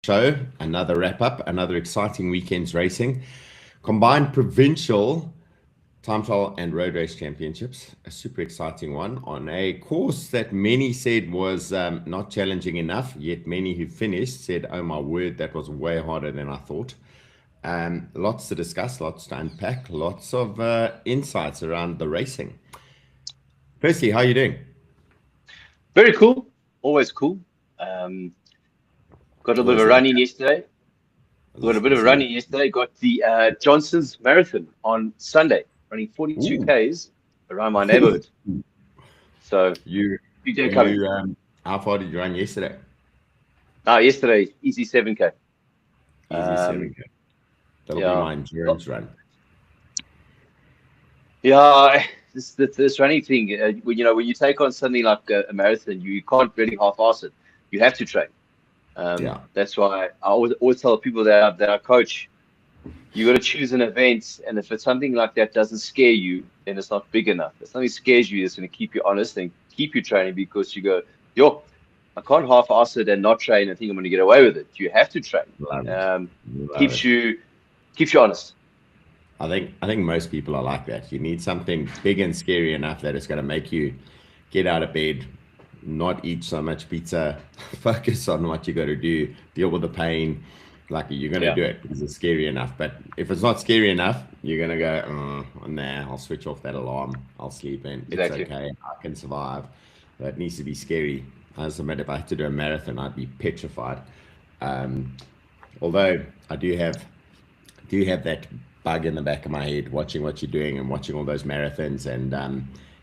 show, another wrap-up, another exciting weekend's racing. Combined provincial time trial and road race championships, a super exciting one on a course that many said was not challenging enough, yet many who finished said, oh my word, that was way harder than I thought. Lots to discuss, lots to unpack, lots of insights around the racing. Firstly, how are you doing? Very cool, always cool. Got a little bit of a run in yesterday. Got the Johnson's Marathon on Sunday, running 42 Ks around my neighborhood. So how far did you run yesterday? Yesterday, easy 7K. Easy 7K. That'll be my endurance run. Yeah, this running thing, when you take on something like a marathon, you can't really half-ass it. You have to train. That's why I always tell people that I coach, you got to choose an event, and if it's something like that doesn't scare you, then it's not big enough. If something scares you, it's going to keep you honest and keep you training, because you go, I can't half-ass it and not train and think I'm going to get away with it. You have to train. Keeps you honest. I think most people are like that. You need something big and scary enough that it's going to make you get out of bed, not eat so much pizza, focus on what you got to do, deal with the pain. Like, you're going to do it because it's scary enough. But if it's not scary enough, you're going to go, nah, I'll switch off that alarm. I'll sleep in. Exactly. It's okay. I can survive. But it needs to be scary. As a matter, if I had to do a marathon, I'd be petrified. Although I do have that bug in the back of my head, watching what you're doing and watching all those marathons, and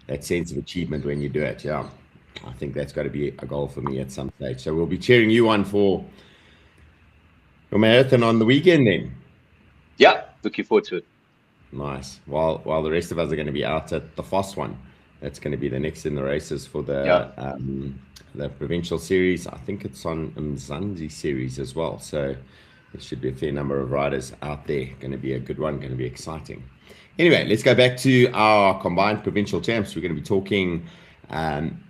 that sense of achievement when you do it. Yeah, I think that's got to be a goal for me at some stage. So we'll be cheering you on for your marathon on the weekend then. Yeah, looking forward to it. Nice. While the rest of us are going to be out at the FOSS one, that's going to be the next in the races for the provincial series. I think it's on Mzansi series as well. So there should be a fair number of riders out there. Going to be a good one, going to be exciting. Anyway, let's go back to our combined provincial champs. We're going to be talking,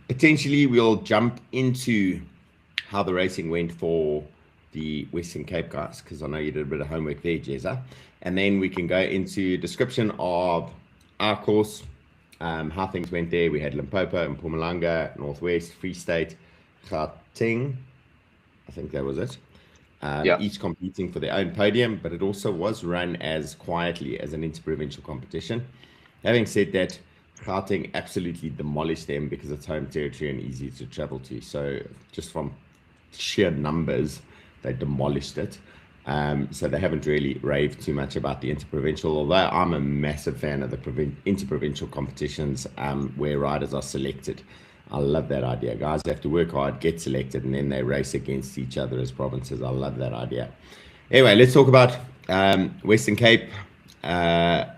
potentially we'll jump into how the racing went for the Western Cape guys, because I know you did a bit of homework there, Jezza. And then we can go into description of our course, how things went there. We had Limpopo, Mpumalanga, Northwest, Free State, Gauteng. I think that was it. Each competing for their own podium, but it also was run as quietly as an inter-provincial competition. Having said that, Gauteng absolutely demolished them because it's home territory and easy to travel to. So just from sheer numbers, they demolished it. So they haven't really raved too much about the inter-provincial, although I'm a massive fan of the inter-provincial competitions where riders are selected. I love that idea. Guys have to work hard, get selected, and then they race against each other as provinces. I love that idea. Anyway, let's talk about Western Cape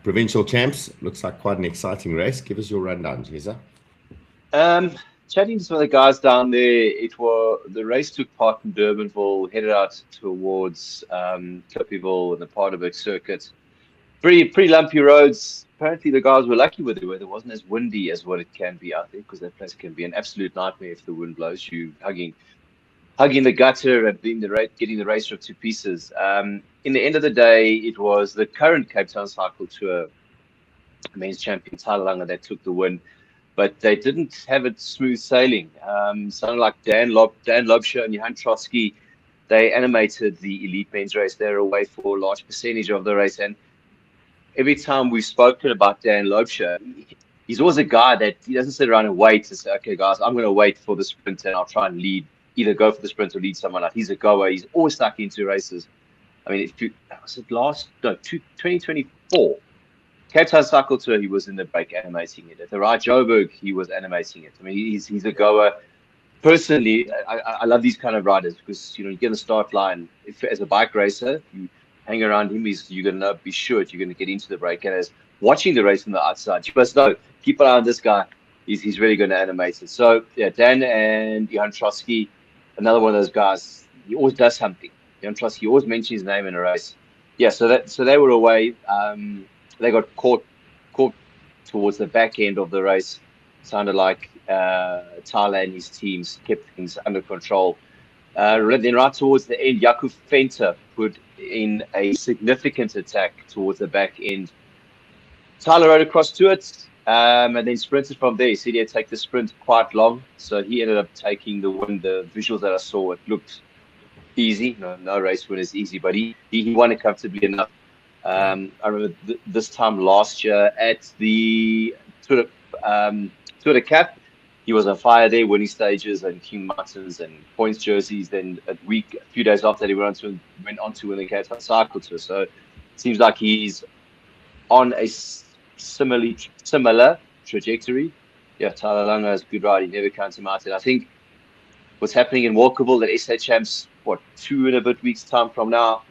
provincial champs. Looks like quite an exciting race. Give us your rundown, Jezza. Chatting to some of the guys down there, the race took part in Durbanville, headed out towards Clippyville and the Paardeberg circuit. Pretty lumpy roads. Apparently the guys were lucky with the weather. It wasn't as windy as what it can be out there, because that place can be an absolute nightmare if the wind blows you, hugging the gutter and getting the race to pieces. In the end of the day, it was the current Cape Town Cycle Tour men's champion Mpumalanga that took the win, but they didn't have it smooth sailing. Someone like Dan Lobsher and Johan Trotsky, they animated the elite men's race. They're away for a large percentage of the race, and every time we've spoken about Dan Lobsher, he's always a guy that he doesn't sit around and wait to say, okay, guys, I'm going to wait for the sprint and I'll try and either go for the sprint or lead someone out. He's a goer. He's always stuck into races. I mean, 2024, Cape Town Cycle Tour, he was in the break animating it. At the Ride Joburg, he was animating it. I mean, he's a goer. Personally, I love these kind of riders because, you get a start line. If as a bike racer, you hang around him, you're going to be sure you're going to get into the break. And as watching the race from the outside, you must know, keep an eye on this guy. He's really going to animate it. So, Dan and Johan Trotsky, another one of those guys, he always does something. Johan Trotsky always mentions his name in a race. So they were away. They got caught towards the back end of the race. Sounded like Tyler and his teams kept things under control. Then right towards the end, Jakub Venter put in a significant attack towards the back end. Tyler rode across to it, and then sprinted from there. He said he had taken the sprint quite long, so he ended up taking the win. The visuals that I saw, it looked easy. No race win is easy, but he won it comfortably enough. I remember this time last year at the Tour de Cap, he was on fire there, winning stages and King Maartens and points jerseys. Then a few days after, he went on to win the Cape Town Cycle Tour. So it seems like he's on a similar trajectory. Yeah, Tyler Langa has a good ride. He never counts him out. And I think what's happening in Walkerville, that SA Champs, 2 and a bit weeks time from now,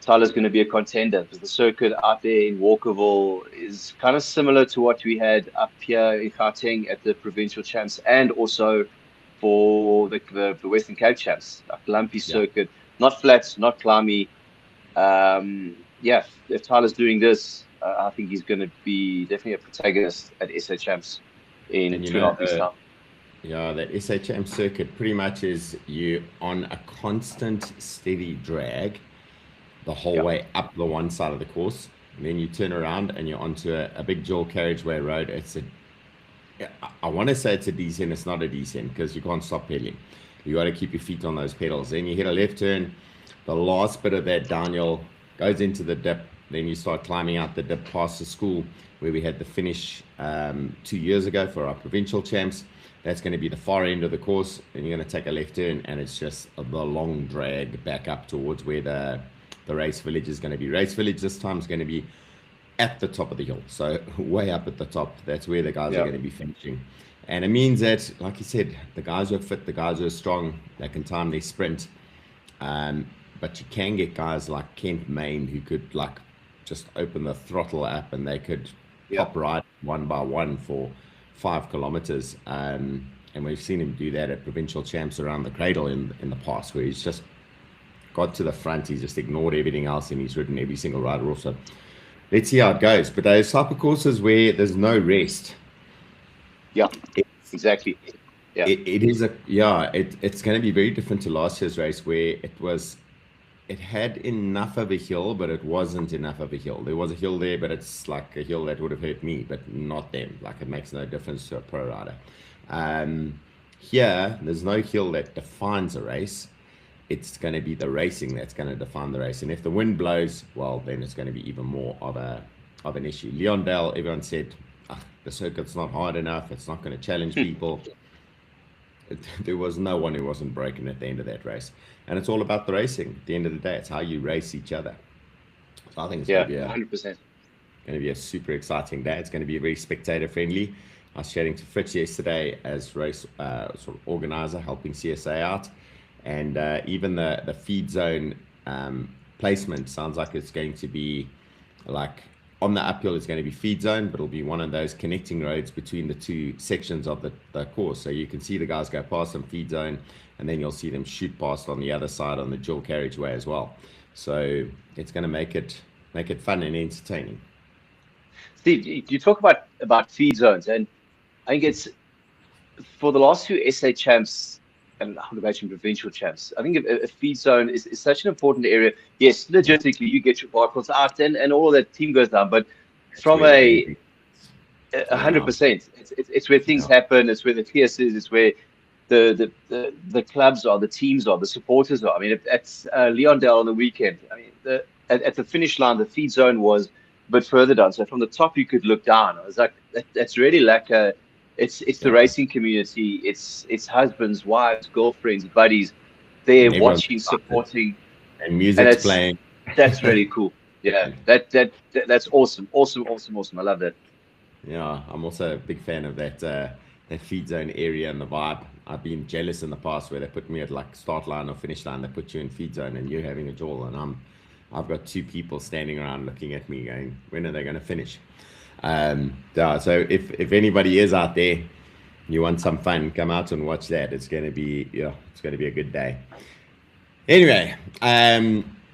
Tyler's going to be a contender, because the circuit out there in Walkerville is kind of similar to what we had up here in Gauteng at the provincial champs, and also for the West and Cape champs, like lumpy circuit, not flat, not climby. If Tyler's doing this, I think he's going to be definitely a protagonist at SA champs in 2.5 weeks time. Yeah, that SA champs circuit pretty much is you on a constant steady drag the whole way up the one side of the course, and then you turn around and you're onto a big dual carriageway road. I want to say it's a descent. It's not a descent, because you can't stop pedaling. You got to keep your feet on those pedals. Then you hit a left turn, the last bit of that downhill goes into the dip. Then you start climbing out the dip past the school where we had the finish 2 years ago for our provincial champs. That's going to be the far end of the course, and you're going to take a left turn, and it's just the long drag back up towards where the race village is going to be. Race village this time is going to be at the top of the hill, so way up at the top. That's where the guys are going to be finishing, and it means that, like you said, the guys who are fit, the guys who are strong, they can time their sprint. But you can get guys like Kent Main who could just open the throttle up, and they could pop right one by one for 5 kilometers. And we've seen him do that at provincial champs around the cradle in the past, where he's just got to the front, he's just ignored everything else, and he's ridden every single rider off. So let's see how it goes. But those type of courses where there's no rest, exactly. It's going to be very different to last year's race, where it had enough of a hill, but it wasn't enough of a hill. There was a hill there, but it's like a hill that would have hurt me, but not them. Like, it makes no difference to a pro rider. Here, there's no hill that defines a race. It's going to be the racing that's going to define the race. And if the wind blows, well, then it's going to be even more of an issue. Leondale, everyone said, the circuit's not hard enough. It's not going to challenge people. There was no one who wasn't broken at the end of that race. And it's all about the racing. At the end of the day, it's how you race each other. So I think it's going to be 100%. Going to be a super exciting day. It's going to be very spectator friendly. I was chatting to Fritz yesterday as race sort of organizer, helping CSA out. And even the feed zone placement sounds like it's going to be like on the uphill, it's going to be feed zone, but it'll be one of those connecting roads between the two sections of the course. So you can see the guys go past some feed zone, and then you'll see them shoot past on the other side on the dual carriageway as well. So it's going to make it fun and entertaining. Steve, you talk about feed zones, and I think it's for the last few SA champs and I would imagine provincial champs, I think a feed zone is such an important area. Yes, logistically, you get your bicycles out and all of that team goes down, but from 100%, it's where things happen. It's where the TS is. It's where the clubs are, the teams are, the supporters are. I mean, at Leondale on the weekend, I mean, at the finish line, the feed zone was a bit further down. So from the top, you could look down. I was like, that's really like a. It's the racing community. It's husbands, wives, girlfriends, buddies. They're watching, supporting, and music's playing. That's really cool. Yeah, that's awesome. I love that. Yeah, I'm also a big fan of that feed zone area and the vibe. I've been jealous in the past where they put me at like start line or finish line. They put you in feed zone and you're having a jaw, and I've got 2 people standing around looking at me going, when are they going to finish? So if anybody is out there, you want some fun, come out and watch that. It's going to be a good day. Anyway,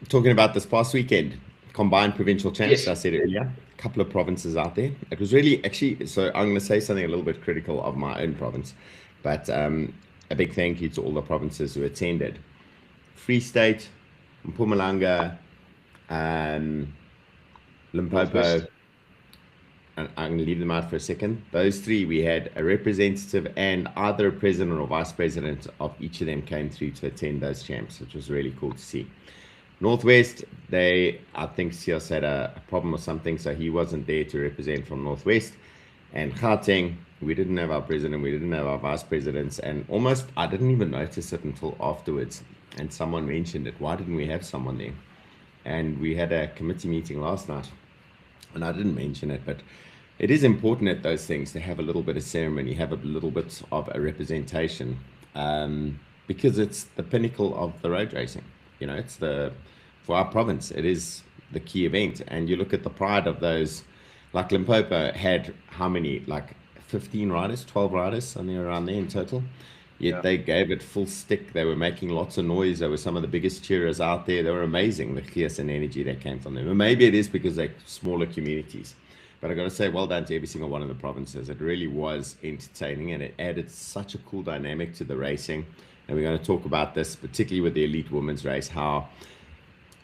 talking about this past weekend, combined provincial champs. I said earlier, a couple of provinces out there. It was really so I'm going to say something a little bit critical of my own province, but a big thank you to all the provinces who attended. Free State, Mpumalanga, Limpopo, and I'm going to leave them out for a second. Those three, we had a representative and either a president or vice president of each of them came through to attend those champs, which was really cool to see. Northwest, I think Sias had a problem or something, so he wasn't there to represent from Northwest. And Gauteng, we didn't have our president, we didn't have our vice presidents, and almost I didn't even notice it until afterwards. And someone mentioned it. Why didn't we have someone there? And we had a committee meeting last night, and I didn't mention it, but it is important at those things to have a little bit of ceremony, have a little bit of a representation, because it's the pinnacle of the road racing. You know, it's for our province, it is the key event. And you look at the pride of those, like Limpopo had how many, like 15 riders, 12 riders, something around there in total. Yet they gave it full stick. They were making lots of noise. They were some of the biggest cheerers out there. They were amazing, the fierce and energy that came from them. And maybe it is because they're smaller communities. But I got to say, well done to every single one of the provinces. It really was entertaining, and it added such a cool dynamic to the racing. And we're going to talk about this, particularly with the elite women's race, how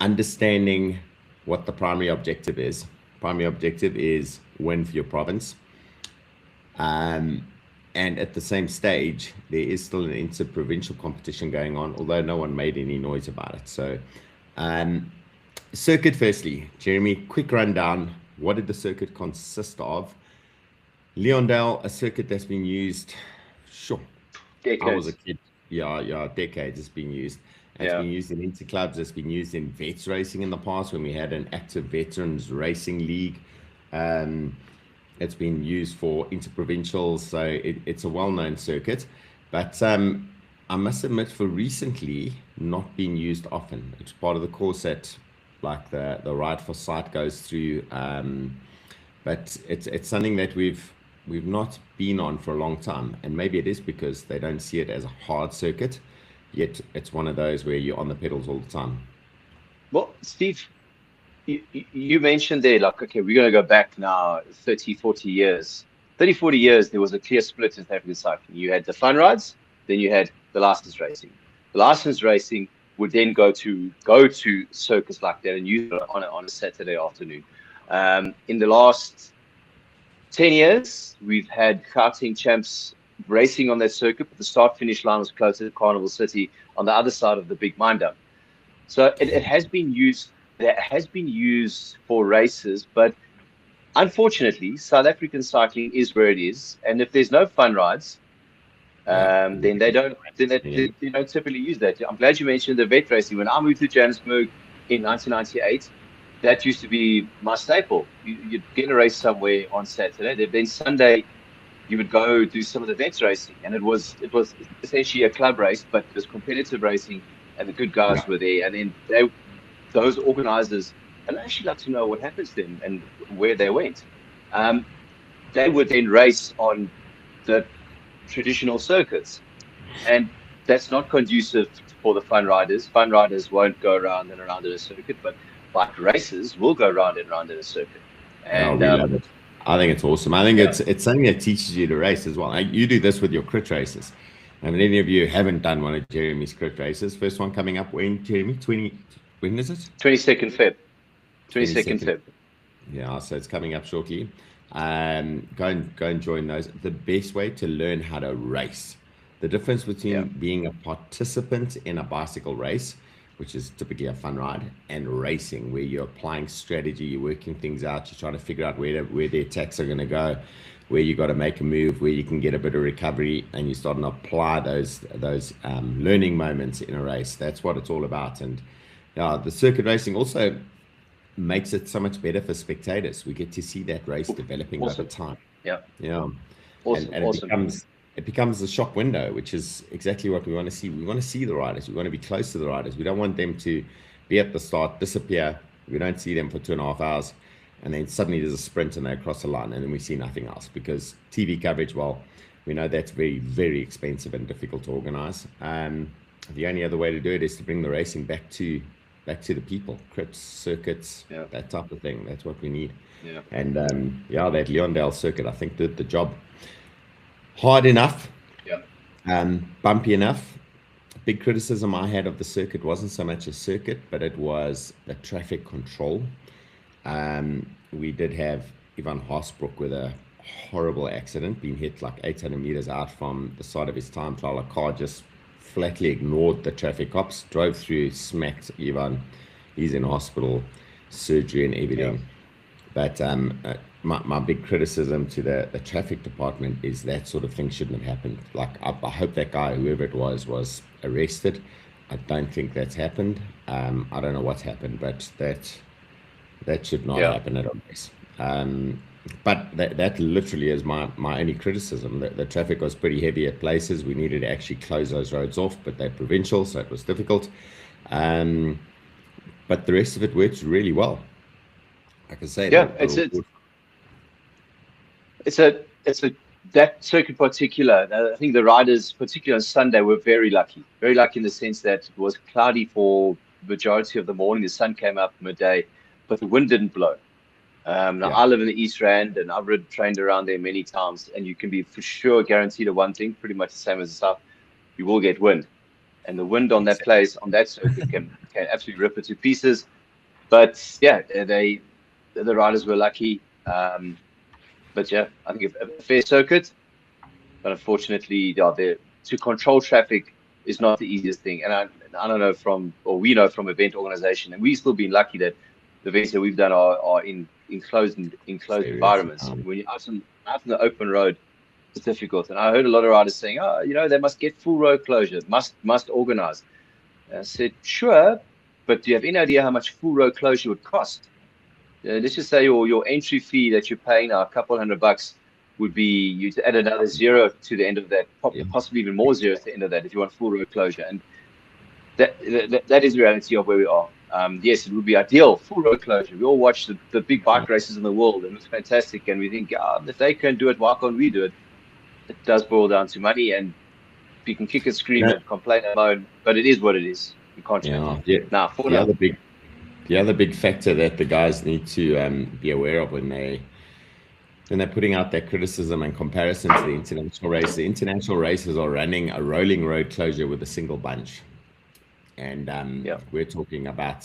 understanding what the primary objective is. Primary objective is win for your province. And at the same stage, there is still an inter-provincial competition going on, although no one made any noise about it. So, circuit firstly, Jeremy, quick rundown. What did the circuit consist of? Leondale, a circuit that's been used, decades. I was a kid. Yeah, decades it's been used. It's been used in inter-clubs. It's been used in vets racing in the past when we had an active veterans racing league. It's been used for inter-provincials, so it's a well-known circuit. But I must admit, for recently, not been used often. It's part of the course that, like the Ride for Sight goes through. But it's something that we've not been on for a long time, and maybe it is because they don't see it as a hard circuit. Yet it's one of those where you're on the pedals all the time. Well, Steve, you mentioned there, like, okay, we're going to go back now 30, 40 years. 30, 40 years, there was a clear split in South African cycling. You had the fun rides, then you had the license racing. The license racing would then go to circuits like that and use it on a Saturday afternoon. In the last 10 years, we've had Gauteng champs racing on that circuit, but the start-finish line was closer to Carnival City on the other side of the big mine dump. So it has been used. That has been used for races, but unfortunately, South African cycling is where it is, and if there's no fun rides, then they don't typically use that. I'm glad you mentioned the vet racing. When I moved to Johannesburg in 1998, that used to be my staple. You'd get a race somewhere on Saturday, then Sunday you would go do some of the vets racing, and it was essentially a club race, but it was competitive racing, and the good guys were there, and then those organizers, and I'd actually like to know what happens to them and where they went. They would then race on the traditional circuits, and that's not conducive for the fun riders. Fun riders won't go around and around in a circuit, but bike racers will go round and round in a circuit. And we love it. I think it's awesome. I think it's something that teaches you to race as well. You do this with your crit races. And any of you haven't done one of Jeremy's crit races, first one coming up when, Jeremy? When is it? 22nd Feb. 22nd Feb. Yeah, so it's coming up shortly. Go and join those. The best way to learn how to race. The difference between being a participant in a bicycle race, which is typically a fun ride, and racing, where you're applying strategy, you're working things out, you're trying to figure out where the attacks are going to go, where you got to make a move, where you can get a bit of recovery, and you're starting to apply those learning moments in a race. That's what it's all about. And the circuit racing also makes it so much better for spectators. We get to see that race developing over time. Awesome. It becomes a shop window, which is exactly what we want to see. We want to see the riders. We want to be close to the riders. We don't want them to be at the start, disappear. We don't see them for 2.5 hours, and then suddenly there's a sprint and they cross the line, and then we see nothing else, because TV coverage, well, we know that's very, very expensive and difficult to organize. The only other way to do it is to bring the racing back to the people, crits, circuits, that type of thing. That's what we need. And that Leondale circuit, I think, did the job hard enough. Bumpy enough. Big criticism I had of the circuit wasn't so much a circuit, but it was the traffic control. We did have Ivan Haasbroek with a horrible accident, being hit like 800 meters out from the side of his time trial. A car just flatly ignored the traffic cops, drove through, smacked Ivan. He's in hospital, surgery and everything. Yeah. But my big criticism to the traffic department is that sort of thing shouldn't have happened. Like, I hope that guy, whoever it was arrested. I don't think that's happened. I don't know what's happened, but that should not happen at all. But that literally is my only criticism. The traffic was pretty heavy at places. We needed to actually close those roads off, but they're provincial, so it was difficult. But the rest of it works really well. I can say that circuit particular. I think the riders, particularly on Sunday, were very lucky in the sense that it was cloudy for the majority of the morning. The sun came up midday, but the wind didn't blow. Now I live in the East Rand, and I've trained around there many times, and you can be for sure guaranteed of one thing, pretty much the same as the South: you will get wind, and the wind on that place, on that circuit, can absolutely rip it to pieces. But yeah, the riders were lucky. But yeah, I think a fair circuit, but unfortunately, to control traffic is not the easiest thing. And I don't know we know from event organization, and we've still been lucky that the events that we've done are in enclosed environments. When you're out in the open road, it's difficult. And I heard a lot of riders saying, they must get full road closure, must organize. And I said, sure, but do you have any idea how much full road closure would cost? Let's just say your entry fee that you're paying now, a couple $100, would be you to add another zero to the end of that, possibly even more zeros to the end of that if you want full road closure. And that is the reality of where we are. Yes, it would be ideal, full road closure. We all watch the big bike races in the world, and it's fantastic. And we think, if they can do it, why can't we do it? It does boil down to money, and you can kick and scream and complain and moan, but it is what it is. You can't change it. Now, the other big factor that the guys need to be aware of when they're putting out their criticism and comparison to the international races are running a rolling road closure with a single bunch. And we're talking about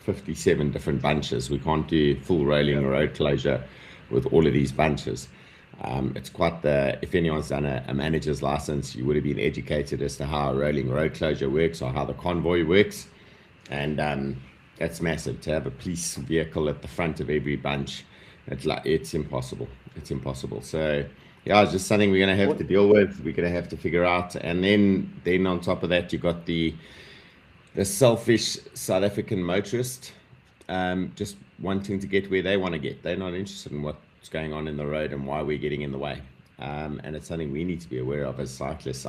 57 different bunches. We can't do full rolling road closure with all of these bunches. It's quite if anyone's done a manager's license, you would have been educated as to how a rolling road closure works or how the convoy works. And that's massive. To have a police vehicle at the front of every bunch, it's impossible. It's impossible. So yeah, it's just something we're going to have to deal with. We're going to have to figure out. And then on top of that, you got the selfish South African motorist just wanting to get where they want to get. They're not interested in what's going on in the road and why we're getting in the way. And it's something we need to be aware of as cyclists.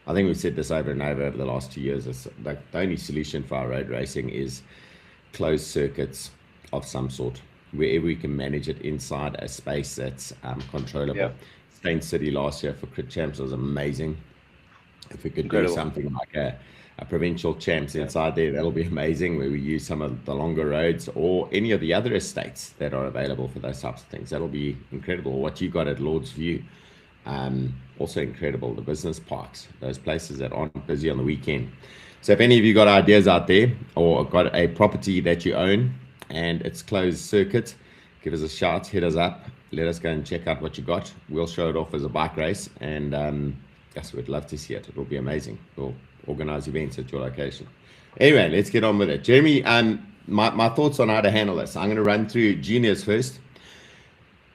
I think we've said this over and over the last 2 years. It's like the only solution for our road racing is closed circuits of some sort, wherever we can manage it inside a space that's controllable. Stain City last year for Crit Champs was amazing. If we could do something like a provincial champs inside there, that'll be amazing, where we use some of the longer roads or any of the other estates that are available for those types of things. That'll be incredible. What you got at Lord's View, also incredible. The business parks, those places that aren't busy on the weekend. So if any of you got ideas out there or got a property that you own and it's closed circuit, give us a shout, hit us up, let us go and check out what you got. We'll show it off as a bike race, and yes, we'd love to see it. It'll be amazing. We'll organize events at your location. Anyway, let's get on with it. Jeremy, my thoughts on how to handle this. I'm going to run through juniors first,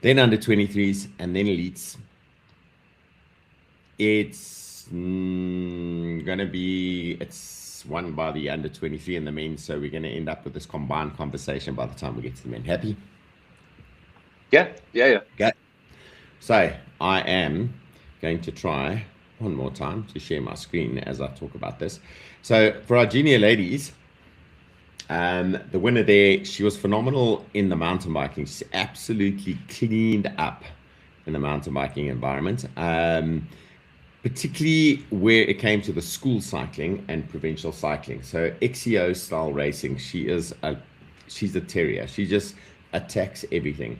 then under 23s, and then elites. It's won by the under 23 and the men, so we're going to end up with this combined conversation by the time we get to the men. Happy? Yeah. Okay. So I am going to try one more time to share my screen as I talk about this. So for our junior ladies, the winner there, she was phenomenal in the mountain biking. She's absolutely cleaned up in the mountain biking environment. Particularly where it came to the school cycling and provincial cycling. So XCO style racing, she's a terrier. She just attacks everything.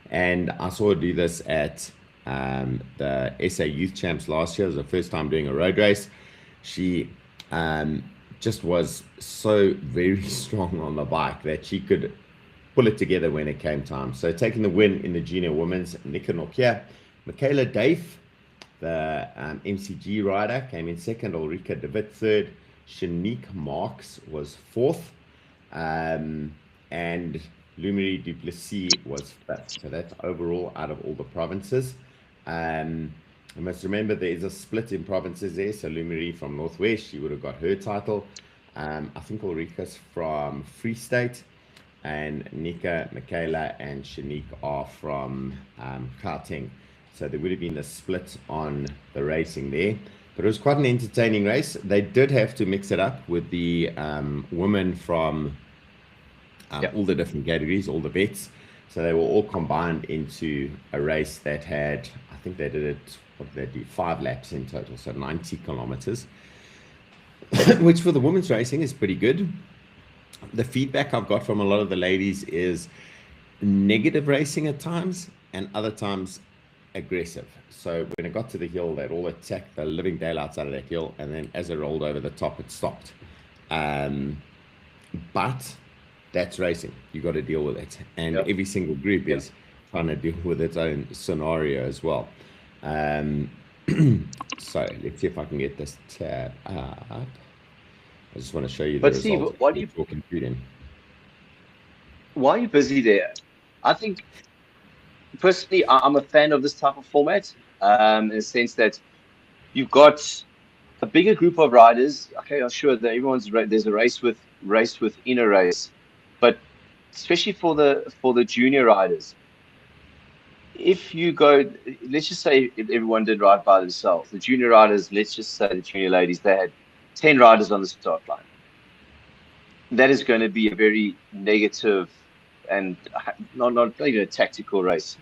And I saw her do this at the SA Youth Champs last year. It was her first time doing a road race. She just was so very strong on the bike that she could pull it together when it came time. So taking the win in the junior women's, Nika Nokia. Michaela Dave, the MCG rider, came in second. Ulrika de Wit third. Shanique Marks was fourth. And Lumery Duplessis was fifth. So that's overall out of all the provinces. You must remember there is a split in provinces there. So Lumery from Northwest, she would have got her title. I think Ulrika's from Free State. And Nika, Michaela, and Shanique are from Gauteng. So there would have been a split on the racing there. But it was quite an entertaining race. They did have to mix it up with the women from all the different categories, all the vets. So they were all combined into a race that had, I think they did it, what did they do? 5 laps in total, so 90 kilometers, which for the women's racing is pretty good. The feedback I've got from a lot of the ladies is negative racing at times and other times aggressive. So when it got to the hill, they'd all attack the living daylights out of that hill, and then as it rolled over the top, it stopped. But that's racing. You got to deal with it, and every single group is trying to deal with its own scenario as well. So let's see if I can get this tab up. I just want to show you the Steve, results. why do you talking to them? Why are you busy there? I think personally, I'm a fan of this type of format, in the sense that you've got a bigger group of riders. Okay, I'm sure that there's a race within a race, but especially for the junior riders, if you go, let's just say if everyone did ride by themselves, the junior riders, let's just say the junior ladies, they had 10 riders on the start line. That is going to be a very negative and not even a tactical race.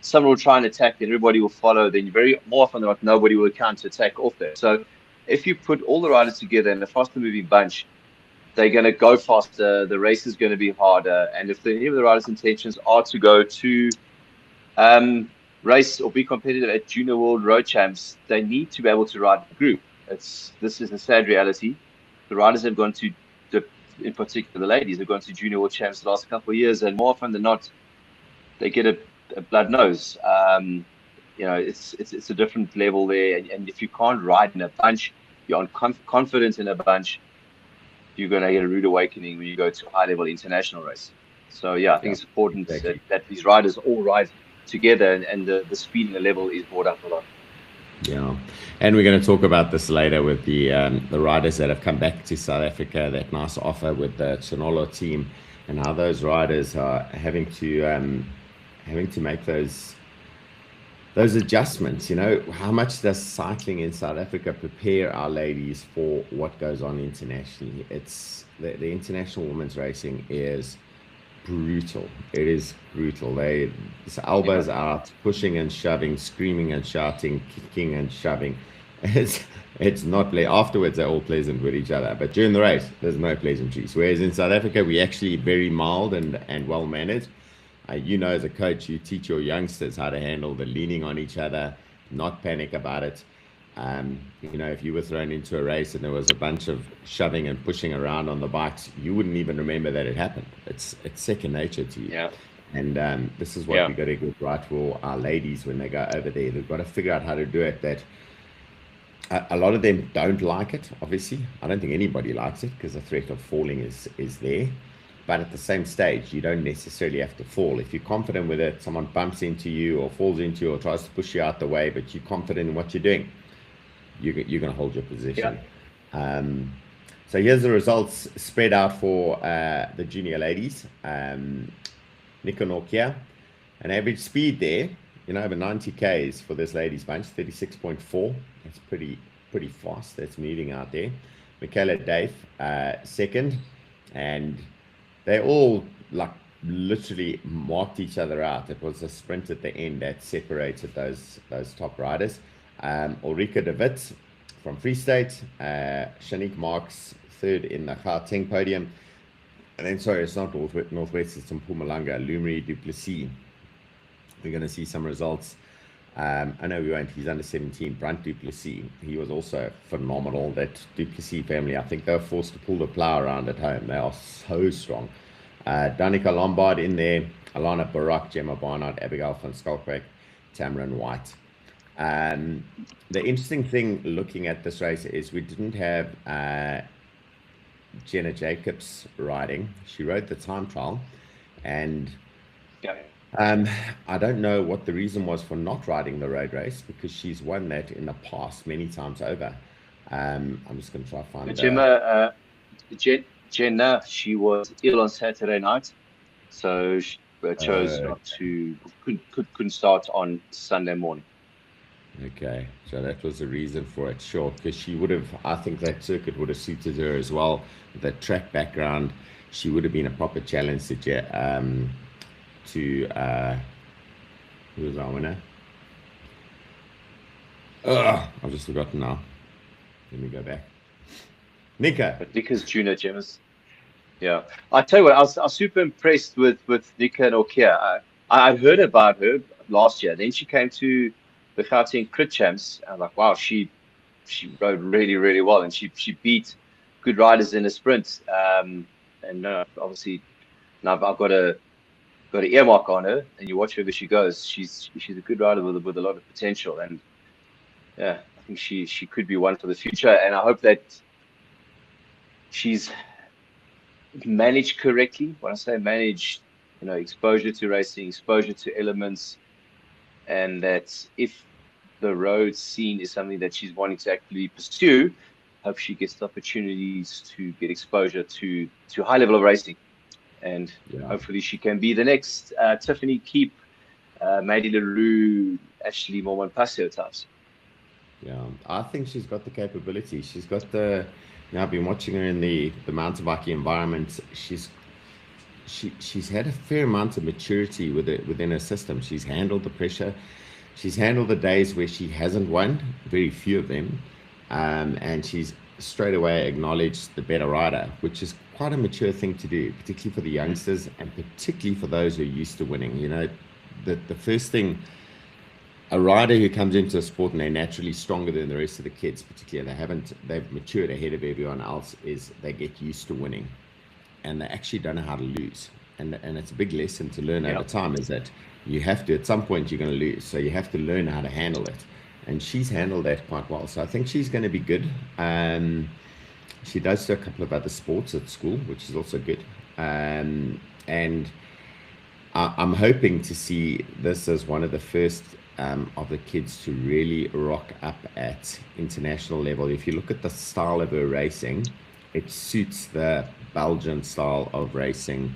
Someone will try and attack, and everybody will follow. Then more often than not, nobody will counter attack off there. So if you put all the riders together in a faster moving bunch, they're going to go faster. The race is going to be harder. And if any of the riders' intentions are to go to race or be competitive at Junior World Road Champs, they need to be able to ride the group. This is a sad reality. The riders have gone to, in particular the ladies, have gone to Junior World Champs the last couple of years, and more often than not, they get a blood nose. It's a different level there, and if you can't ride in a bunch, you're confident in a bunch, you're going to get a rude awakening when you go to a high-level international race. So I think it's important that these riders all ride together, and the speed and the level is brought up a lot. Yeah, and we're going to talk about this later with the riders that have come back to South Africa, that nice offer with the Tshwanolo team, and how those riders are having to make those adjustments. How much does cycling in South Africa prepare our ladies for what goes on internationally? It's the international women's racing is brutal. It is brutal. It's elbows out, pushing and shoving, screaming and shouting, kicking and shoving. It's not play. Afterwards, they're all pleasant with each other, but during the race, there's no pleasantries. Whereas in South Africa, we actually very mild and well managed. As a coach, you teach your youngsters how to handle the leaning on each other, not panic about it. If you were thrown into a race and there was a bunch of shoving and pushing around on the bikes, you wouldn't even remember that it happened. It's second nature to you. Yeah. And this is what we got to get right for our ladies when they go over there. They've got to figure out how to do it. That a lot of them don't like it. Obviously, I don't think anybody likes it because the threat of falling is there. But at the same stage, you don't necessarily have to fall. If you're confident with it, someone bumps into you or falls into you or tries to push you out the way, but you're confident in what you're doing, you're going to hold your position. So here's the results spread out for the junior ladies. Nika Nokia, an average speed there, over 90 Ks for this ladies bunch, 36.4. That's pretty fast. That's moving out there. Michaela Dave, second, and they all literally marked each other out. It was a sprint at the end that separated those top riders. Ulrika de Wit from Free State, Shanique Marks third in the Gauteng podium, and then it's not Northwest, it's Mpumalanga, Lumery Duplessis. We're going to see some results I know we won't. He's under 17. Brunt Duplessis. He was also phenomenal. That Duplessis family, I think they were forced to pull the plow around at home. They are so strong. Danica Lombard in there. Alana Barak, Gemma Barnard, Abigail van Skalkwyk, Tamarin White. The interesting thing looking at this race is we didn't have Jenna Jacobs riding. She rode the time trial, and I don't know what the reason was for not riding the road race, because she's won that in the past many times over. I'm just going to try to find Gemma, Jenna, she was ill on Saturday night, so she chose not to, couldn't start on Sunday morning. Okay, so that was the reason for it, sure, because she would have, I think that circuit would have suited her as well. With that track background, she would have been a proper challenge to who was our winner? I've just forgotten now. Let me go back. Nika. But Nika's junior Gemmas. Yeah, I tell you what, I was super impressed with Nika and Okia. I heard about her last year. Then she came to the Gauteng Crit Champs. I'm like, wow, she rode really, really well, and she beat good riders in a sprint. And obviously now I've got an earmark on her, and you watch her where she goes. She's a good rider with a lot of potential, and yeah, I think she could be one for the future. And I hope that she's managed correctly. When I say managed, exposure to racing, exposure to elements, and that if the road scene is something that she's wanting to actively pursue, hope she gets the opportunities to get exposure to high level of racing, and hopefully she can be the next Tiffany Keep, Maddie LaRue, Ashley Mormon Paseo types. Yeah, I think she's got the capability. She's got the. I've been watching her in the mountain biking environment. She's had a fair amount of maturity within her system. She's handled the pressure. She's handled the days where she hasn't won, very few of them, and she's straight away acknowledged the better rider, which is quite a mature thing to do, particularly for the youngsters and particularly for those who are used to winning. The first thing, a rider who comes into a sport and they're naturally stronger than the rest of the kids, particularly they've matured ahead of everyone else, is they get used to winning, and they actually don't know how to lose. And it's a big lesson to learn over time, is that you have to, at some point you're going to lose, so you have to learn how to handle it. And she's handled that quite well, so I think she's going to be good. She does do a couple of other sports at school, which is also good. And I'm hoping to see this as one of the first of the kids to really rock up at international level. If you look at the style of her racing, it suits the Belgian style of racing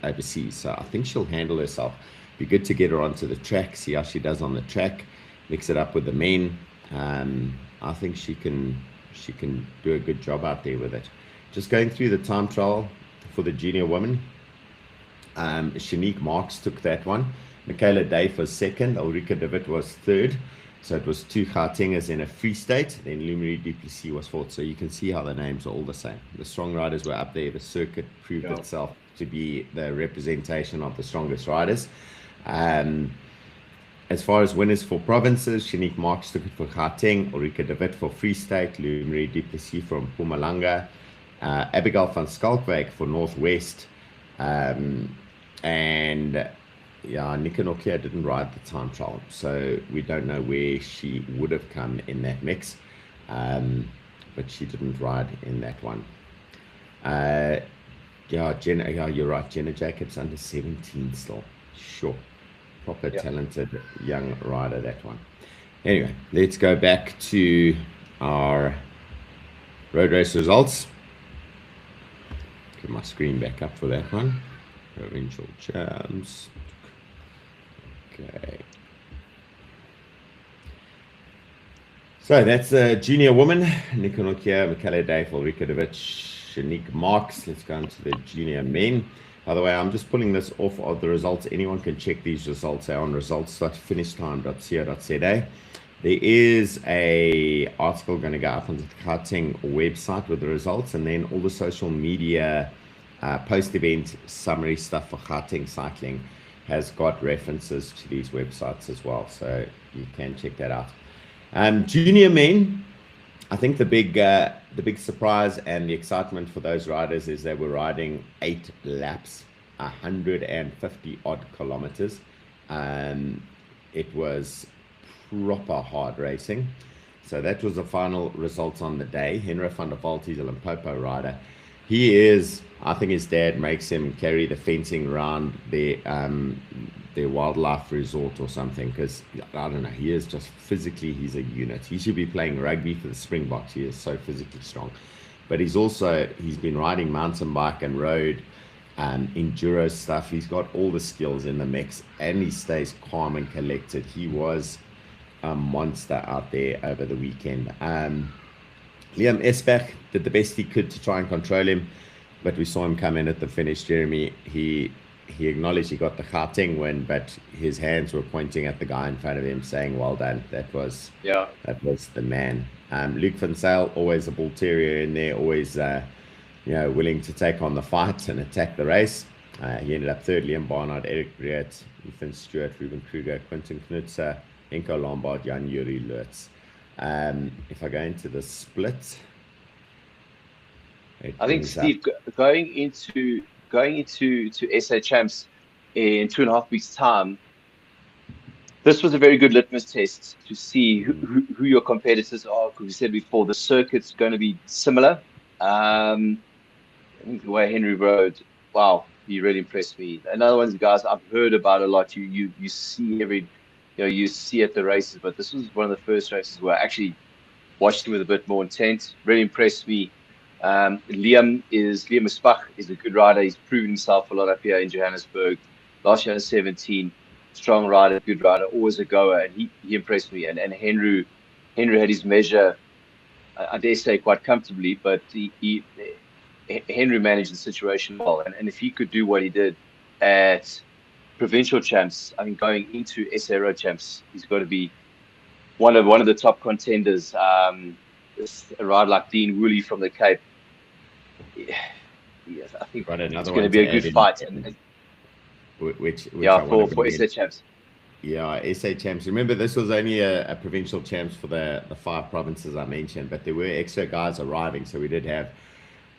overseas. So I think she'll handle herself. Be good to get her onto the track, see how she does on the track, mix it up with the men. I think she can do a good job out there with it. Just going through the time trial for the junior women. Shanique Marks took that one. Michaela Dave was second. Ulrika de Wit was third. So it was two Gautengers in a Free State. Then Lumery Duplessis was fourth. So you can see how the names are all the same. The strong riders were up there. The circuit proved itself to be the representation of the strongest riders. As far as winners for provinces, Shanique Marks took it for Gauteng, Ulrika de Wit for Free State, Lumery Duplessis from Mpumalanga, Abigail van Skalkwyk for Northwest, and Nika Nokia didn't ride the time trial, so we don't know where she would have come in that mix, but she didn't ride in that one. You're right, Jenna Jacobs under 17 still, sure. Proper talented young rider, that one. Anyway, let's go back to our road race results. Get my screen back up for that one. Provincial champs. Okay. So that's the junior woman. Nika Nokia, Michaela Dave, Ulrika de Wit, Shanique Marks. Let's go into the junior men. By the way, I'm just pulling this off of the results. Anyone can check these results out on results.finishtime.co.za. There is a article going to go up on the Gauteng website with the results, and then all the social media post-event summary stuff for Gauteng cycling has got references to these websites as well, so you can check that out. Junior men, I think the big surprise and the excitement for those riders is they were riding 8 laps, 150 odd kilometers. It was proper hard racing. So that was the final result on the day. Henry van der Walt, he's a Limpopo rider. He is, I think his dad makes him carry the fencing around their wildlife resort or something, because I don't know, he is just physically, he's a unit. He should be playing rugby for the Springboks. He is so physically strong. But he's been riding mountain bike and road enduro stuff. He's got all the skills in the mix, and he stays calm and collected. He was a monster out there over the weekend. Liam Esbach did the best he could to try and control him, but we saw him come in at the finish. Jeremy, he acknowledged he got the Gauteng win, but his hands were pointing at the guy in front of him, saying, "Well done." That was the man. Luke van Zyl, always a bull terrier in there, always willing to take on the fight and attack the race. He ended up third. Liam Barnard, Eric Breert, Ethan Stewart, Ruben Kruger, Quentin Knutzer, Enko Lombard, Jan-Yuri Lutz. If I go into the split, I think, Steve, going into SA Champs in 2.5 weeks' time, this was a very good litmus test to see who your competitors are. Because we said before, the circuit's going to be similar. I think the way Henry rode, wow, he really impressed me. Another one of the guys I've heard about a lot. You see you see at the races, but this was one of the first races where I actually watched him with a bit more intent. Really impressed me. Liam Esbach is a good rider. He's proven himself a lot up here in Johannesburg. Last year, 17, strong rider, good rider, always a goer, and he impressed me. And Henry had his measure, I dare say, quite comfortably, but Henry managed the situation well. And if he could do what he did at provincial champs, I mean, going into SA Road champs, he's got to be one of the top contenders. A rider like Dean Woolley from the Cape, I think it's going to be a good fight. Which for SA champs. Yeah, SA champs. Remember, this was only a provincial champs for the 5 provinces I mentioned, but there were extra guys arriving, so we did have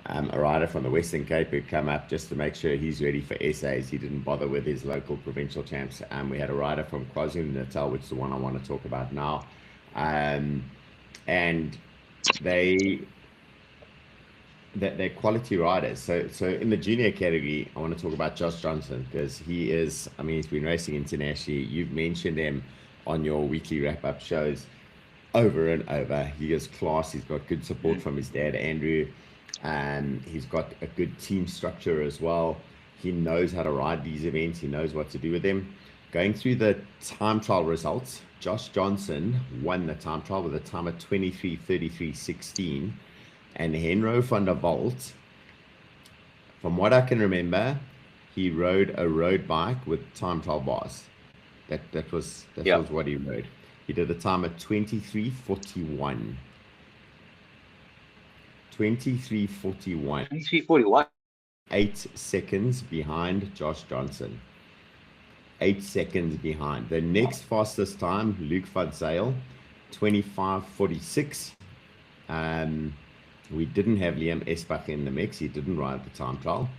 a rider from the Western Cape who come up just to make sure he's ready for SAs. He didn't bother with his local provincial champs. We had a rider from KwaZulu-Natal, which is the one I want to talk about now. And they're quality riders. So in the junior category, I want to talk about Josh Johnson, because he's been racing internationally. You've mentioned him on your weekly wrap-up shows over and over. He is class. He's got good support from his dad, Andrew. He's got a good team structure as well. He knows how to ride these events. He knows what to do with them. Going through the time trial results, Josh Johnson won the time trial with a time of 23:33:16. And Henro van der Walt, from what I can remember, he rode a road bike with time trial bars. That was what he rode. He did a time of 23:41. 23:41. 23:41. 8 seconds behind Josh Johnson. 8 seconds behind. The next fastest time, Luke van Zyl, 25:46. We didn't have Liam Esbach in the mix. He didn't ride the time trial.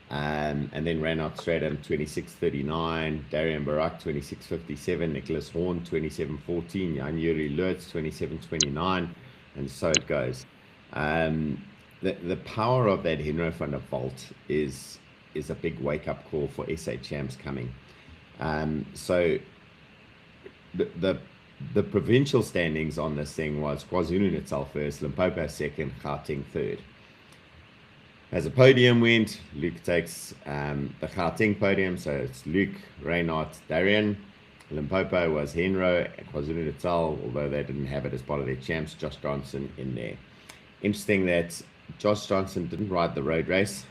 And then ran out straight at 26:39. Darian Barak, 26:57. Nicholas Horn, 27:14. Jan-Yuri Lutz, 27:29. And so it goes. The power of that Henro van der Walt is a big wake-up call for SA champs coming. So the provincial standings on this thing was KwaZulu-Natal first, Limpopo second, Gauteng third. As a podium went, Luke takes the Gauteng podium, so it's Luke, Reinhardt, Darian. Limpopo was Henro, KwaZulu-Natal, although they didn't have it as part of their champs, Josh Johnson in there. Interesting that Josh Johnson didn't ride the road race,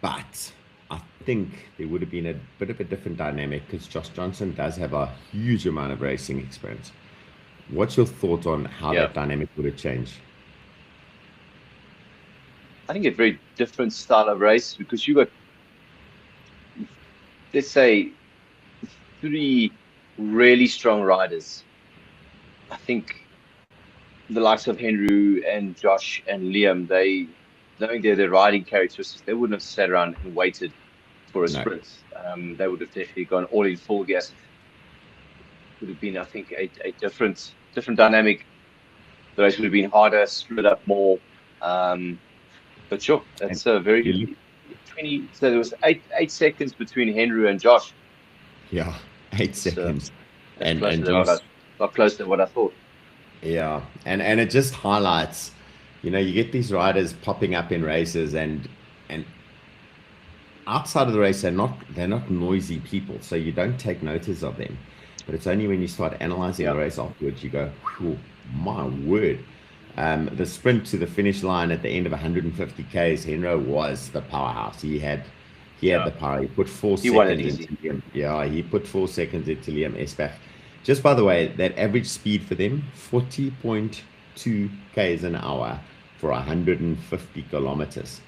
but I think there would have been a bit of a different dynamic, because Josh Johnson does have a huge amount of racing experience. What's your thought on how that dynamic would have changed? I think a very different style of race, because you got let's say, 3 really strong riders. I think the likes of Henry and Josh and Liam, knowing their riding characteristics, they wouldn't have sat around and waited for a No. sprint. They would have definitely gone all in full gas. Would have been, I think, a different dynamic. The race would have been harder, split up more. But sure, that's a very 20. So there was 8 seconds between Henry and Josh. Yeah, 8 seconds. And Josh, not close to what I thought. Yeah, and it just highlights, you get these riders popping up in races, and outside of the race they're not noisy people, so you don't take notice of them. But it's only when you start analyzing the race afterwards you go, my word. The sprint to the finish line at the end of 150 Ks, Henro was the powerhouse. He had the power. He put 4 seconds into Liam. Yeah, he put 4 seconds into Liam Esbach. Just by the way, that average speed for them, 40.2 Ks an hour for 150 kilometers.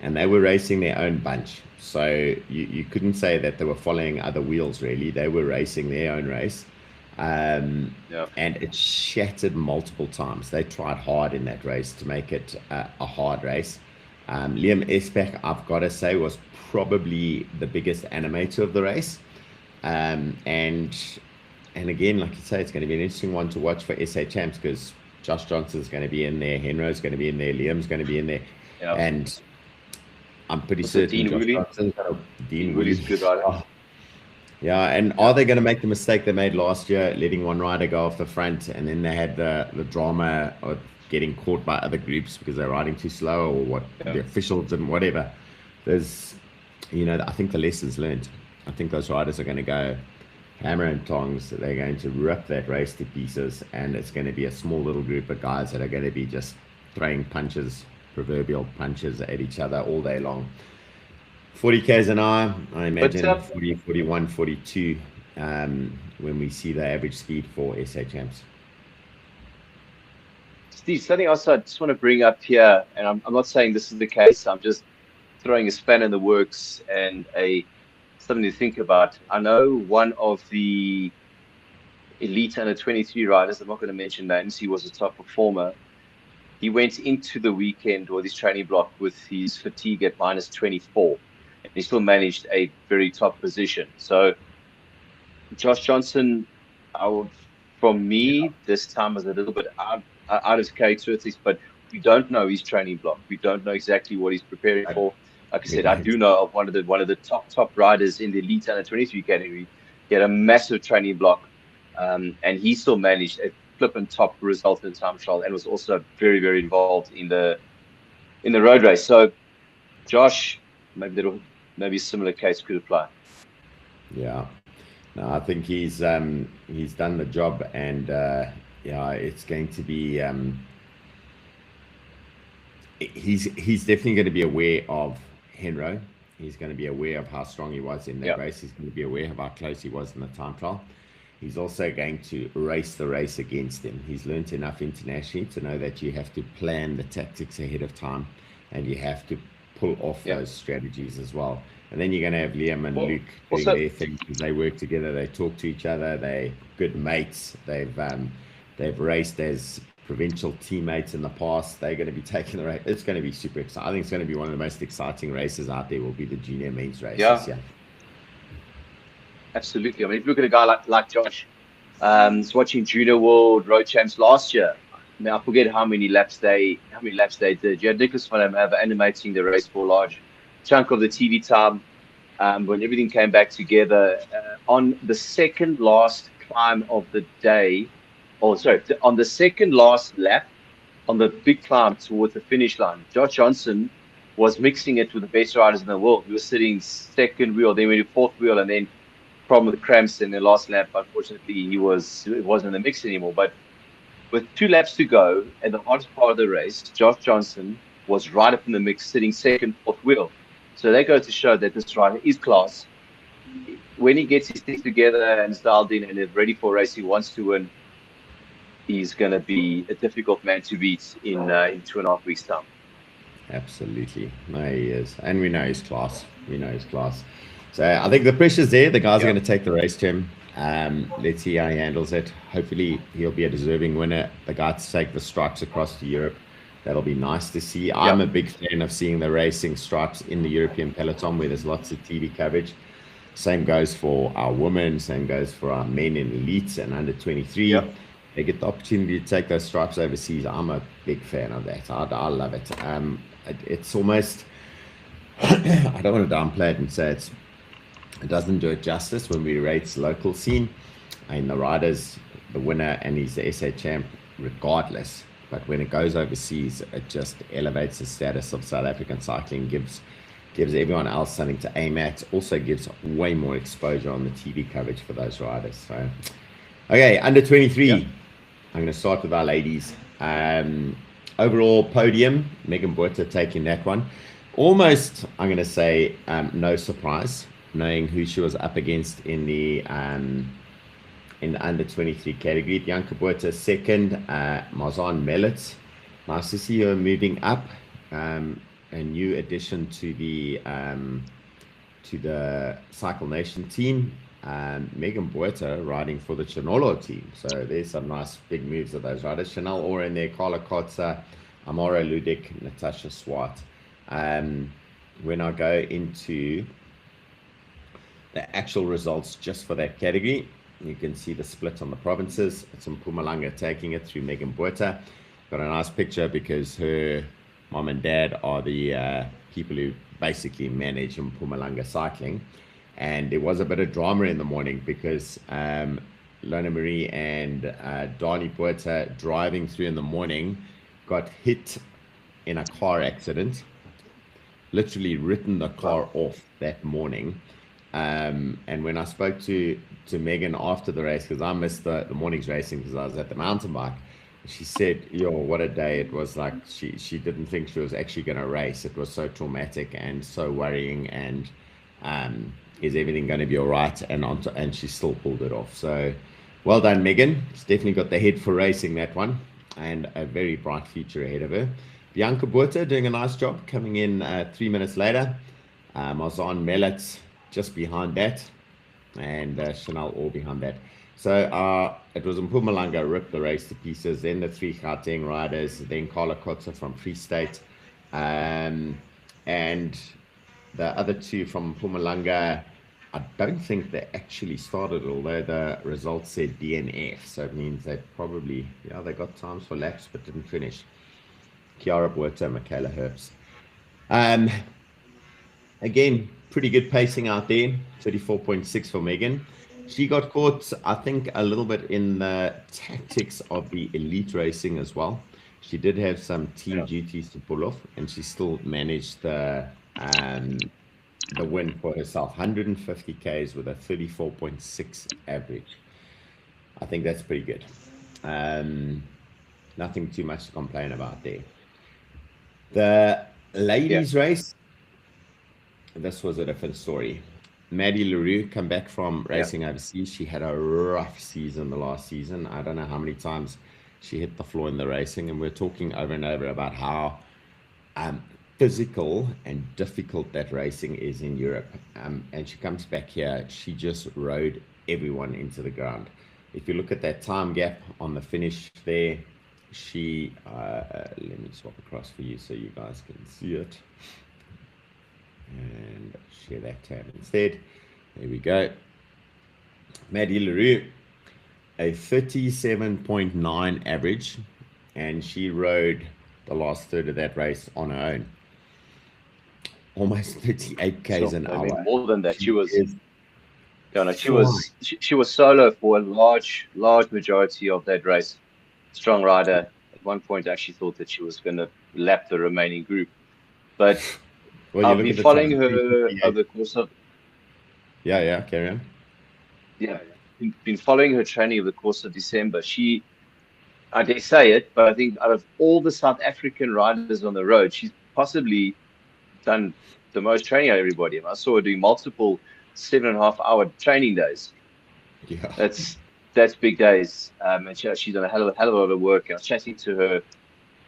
And they were racing their own bunch. So you couldn't say that they were following other wheels, really. They were racing their own race. And it shattered multiple times. They tried hard in that race to make it a hard race. Liam Esbach, I've got to say, was probably the biggest animator of the race. And again, like you say, it's going to be an interesting one to watch for SA Champs, because Josh Johnson's going to be in there, Henro's going to be in there, Liam's going to be in there, and I'm pretty certain Dean Woolley's a good rider. Yeah, and are they going to make the mistake they made last year, letting one rider go off the front, and then they had the drama of getting caught by other groups because they're riding too slow, or what the officials and whatever? There's, I think the lessons learned. I think those riders are going to go hammer and tongs. They're going to rip that race to pieces, and it's going to be a small little group of guys that are going to be just throwing proverbial punches at each other all day long. 40 Ks an hour, I imagine 40, 41, 42 when we see the average speed for SA Champs. Steve, something else I just want to bring up here, and I'm not saying this is the case, I'm just throwing a spanner in the works and something to think about. I know one of the elite under 23 riders, I'm not going to mention names, he was a top performer. He went into the weekend with his training block with his fatigue at minus 24, and he still managed a very top position. So Josh Johnson, from me, this time was a little bit out of characteristics, but we don't know his training block. We don't know exactly what he's preparing for. Like I said, I do know of one of the top riders in the elite under 23 category. He had a massive training block, and he still managed a flippant top result in time trial, and was also very, very involved in the road race. So, Josh, maybe a similar case could apply. Yeah, no, I think he's done the job, and it's going to be. He's definitely going to be aware of Henro. He's going to be aware of how strong he was in that race. He's going to be aware of how close he was in the time trial. He's also going to race the race against him. He's learned enough internationally to know that you have to plan the tactics ahead of time, and you have to pull off those strategies as well. And then you're going to have Liam and Luke doing their thing, because they work together, they talk to each other, they're good mates. They've raced as provincial teammates in the past. They're going to be taking the race. It's going to be super exciting. I think it's going to be one of the most exciting races out there. Will be the junior men's race. Yeah. Absolutely. I mean, if you look at a guy like Josh, watching Junior World Road Champs last year. I mean, I forget how many laps they did. You had Nicholas van der Merwe animating the race for a large chunk of the TV time. When everything came back together on the second last climb of the day, on the second last lap, on the big climb towards the finish line, Josh Johnson was mixing it with the best riders in the world. He was sitting second wheel, then went to fourth wheel, and then problem with the cramps in the last lap. Unfortunately, it wasn't in the mix anymore. But with 2 laps to go, at the hardest part of the race, Josh Johnson was right up in the mix, sitting second, fourth wheel. So they go to show that this rider is class. When he gets his things together and dialed in and is ready for a race, he wants to win. He's going to be a difficult man to beat in 2.5 weeks' time. Absolutely. No, he is. And we know his class. So I think the pressure's there. The guys are going to take the race to him. Let's see how he handles it. Hopefully he'll be a deserving winner. The guy to take the stripes across to Europe. That'll be nice to see. I'm a big fan of seeing the racing stripes in the European peloton where there's lots of TV coverage. Same goes for our women. Same goes for our men in Elite and under 23. They get the opportunity to take those stripes overseas. I'm a big fan of that. I love it. It's almost, I don't want to downplay it and say it doesn't do it justice when we rate local scene. The riders, the winner, and he's the SA champ regardless. But when it goes overseas, it just elevates the status of South African cycling, gives everyone else something to aim at, also gives way more exposure on the TV coverage for those riders. So, okay, under 23. I'm going to start with our ladies. Overall podium, Megan Botha taking that one. Almost, I'm going to say, no surprise, knowing who she was up against in the under 23 category. Bianca Botha second, Maartens Mellet. Nice to see her moving up. A new addition to the Cycle Nation team. Megan Botha riding for the Chinolo team. So there's some nice big moves of those riders. Chanel Ora in there, Carla Kotza, Amara Ludik, Natasha Swart. When I go into the actual results just for that category, you can see the split on the provinces. It's Mpumalanga taking it through Megan Botha. Got a nice picture because her mom and dad are the people who basically manage Mpumalanga cycling. And there was a bit of drama in the morning because Lona Marie and Dani Botha driving through in the morning got hit in a car accident, literally written the car off that morning. And when I spoke to Megan after the race, because I missed the morning's racing because I was at the mountain bike, she said, yo, what a day it was. Like she didn't think she was actually going to race. It was so traumatic and so worrying, and is everything going to be all right? And she still pulled it off. So well done, Megan. She's definitely got the head for racing, that one, and a very bright future ahead of her. Bianca Botha doing a nice job, coming in 3 minutes later. Maartens Mellet just behind that, and Chanel all behind that. So it was Mpumalanga ripped the race to pieces, then the 3 Gauteng riders, then Carla Kotza from Free State, and the other 2 from Mpumalanga, I don't think they actually started, although the results said DNF, so it means they probably, they got times for laps but didn't finish. Kiara Botha, Michaela Herbst. Again, pretty good pacing out there, 34.6 for Megan. She got caught, I think, a little bit in the tactics of the elite racing as well. She did have some team duties to pull off, and she still managed the win for herself. 150 Ks with a 34.6 average. I think that's pretty good. Nothing too much to complain about there. The ladies race, this was a different story. Maddie Leroux come back from racing overseas. She had a rough season the last season. I don't know how many times she hit the floor in the racing, and we're talking over and over about how physical and difficult that racing is in Europe. And she comes back here, she just rode everyone into the ground. If you look at that time gap on the finish there, she let me swap across for you so you guys can see it. And share that tab instead. There we go. Maddie Leroux, a 37.9 average, and she rode the last third of that race on her own. Almost 38 Ks an hour. Mean, more than that, she was solo for a large majority of that race. Strong rider. At one point, I actually thought that she was going to lap the remaining group, but I've been following her over the course of. Carry on. Been following her training over the course of December. She, I dare say it, but I think out of all the South African riders on the road, she's possibly done the most training out of everybody. I saw her doing multiple 7.5-hour training days. Yeah, that's big days. And she's done a hell of a lot of work. I was chatting to her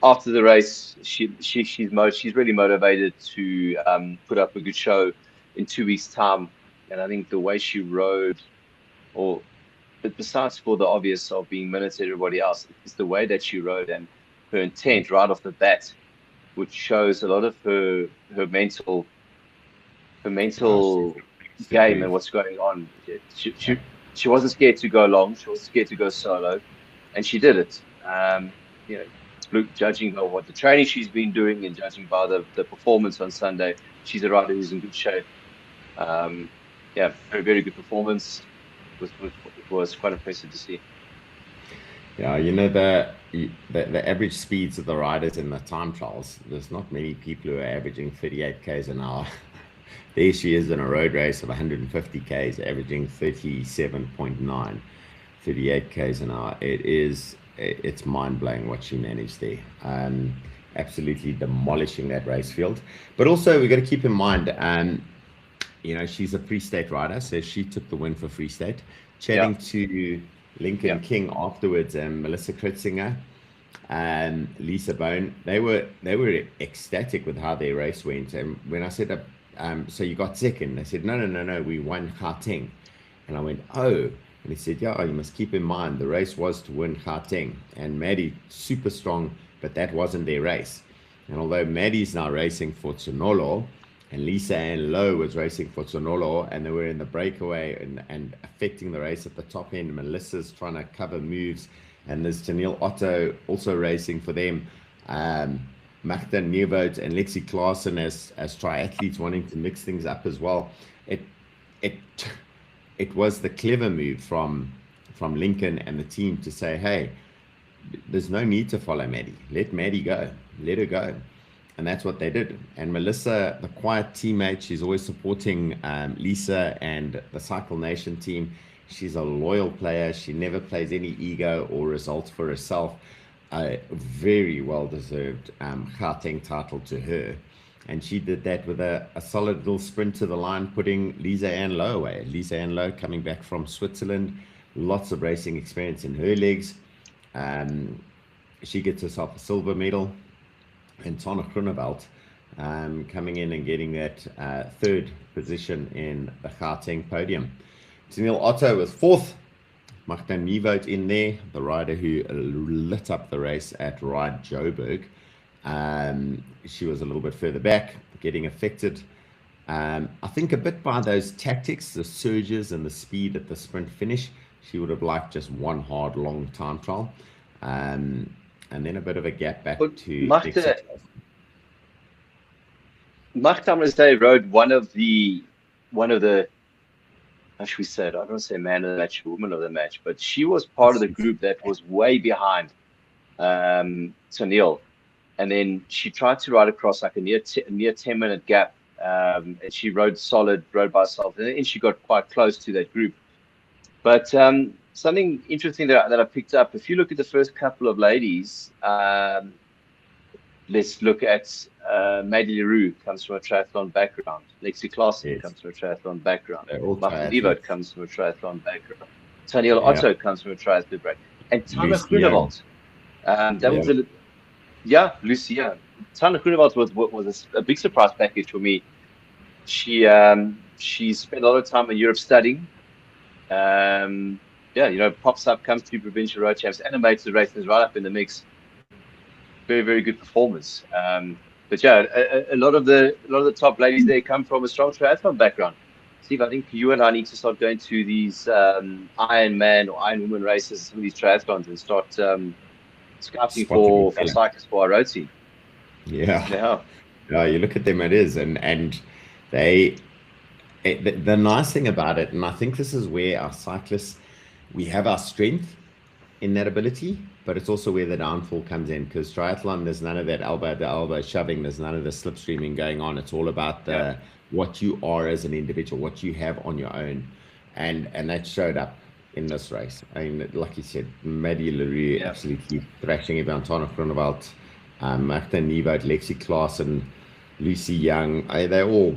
after the race. She's really motivated to put up a good show in 2 weeks' time And I think the way she rode, but besides for the obvious of being minutes to everybody else, it's the way that she rode and her intent right off the bat, which shows a lot of her mental game and what's going on. She wasn't scared to go long. She wasn't scared to go solo, and she did it. Judging by what the training she's been doing and judging by the performance on Sunday, she's a rider who's in good shape. Very, very good performance. It was quite impressive to see. Yeah, the average speeds of the riders in the time trials, there's not many people who are averaging 38 k's an hour. There she is in a road race of 150 k's, averaging 37.9, 38 k's an hour. It's mind-blowing what she managed there. Absolutely demolishing that race field. But also we've got to keep in mind, she's a Free State rider, so she took the win for Free State. Chatting to Lincoln King afterwards, and Melissa Kritzinger and Lisa Bone, they were ecstatic with how their race went. And when I said, so you got second, they said, no, we won Gauteng. And I went, oh. And he said, yeah, you must keep in mind the race was to win Gauteng. And Maddie, super strong, but that wasn't their race. And although Maddie's now racing for Tsunolo, and Lisa Ann Lowe was racing for Tsunolo, and they were in the breakaway and affecting the race at the top end. Melissa's trying to cover moves, and there's Tennille Otto also racing for them. Magda Nieuwoud and Lexi Klaasen as triathletes wanting to mix things up as well. It was the clever move from Lincoln and the team to say, hey, there's no need to follow Maddie. Let Maddie go. Let her go. And that's what they did. And Melissa, the quiet teammate, she's always supporting Lisa and the Cycle Nation team. She's a loyal player. She never plays any ego or results for herself. A very well-deserved Gauteng title to her. And she did that with a solid little sprint to the line, putting Lisa Ann Lowe away. Lisa Ann Lowe coming back from Switzerland, lots of racing experience in her legs. She gets herself a silver medal. And Tana Groenewald coming in and getting that third position in the Gauteng podium. Tennille Otto was fourth. Magda Nieuwoud in there, the rider who lit up the race at Ride Joburg. She was a little bit further back, getting affected, I think, a bit by those tactics, the surges and the speed at the sprint finish. She would have liked just one hard, long time trial. And then a bit of a gap back to Magda, I'm going to say, rode one of the, how should we say it? I don't want to say man of the match, woman of the match, but she was part of the group that was way behind Tennille. And then she tried to ride across like a near 10-minute gap. And she rode by herself. And then she got quite close to that group. But something interesting that I picked up, if you look at the first couple of ladies, let's look at Maddie Leroux, comes from a triathlon background. Lexi Klaasen comes from a triathlon background. Magda Nieuwoud comes from a triathlon background. Tennille Otto comes from a triathlon background. And Tana Groenewald. Lucy. Tana Groenewald was a big surprise package for me. She spent a lot of time in Europe studying. Pops up, comes to provincial road champs, animates the race, and is right up in the mix. Very, very good performance. But a lot of the top ladies there come from a strong triathlon background. Steve, I think you and I need to start going to these Ironman or Ironwoman races, some of these triathlons, and start scouting for cyclists for our road team. Yeah, you look at them, it is, and the nice thing about it, and I think this is where our cyclists, we have our strength in that ability, but it's also where the downfall comes in, because triathlon, there's none of that elbow to elbow shoving, there's none of the slipstreaming going on. It's all about what you are as an individual, what you have on your own, and that showed up in this race. I mean, like you said, Maddie Leroux absolutely thrashing everyone. Tana Groenewald, Magda Nieuwoud, Lexi Klaasen, Lucy Young, they're all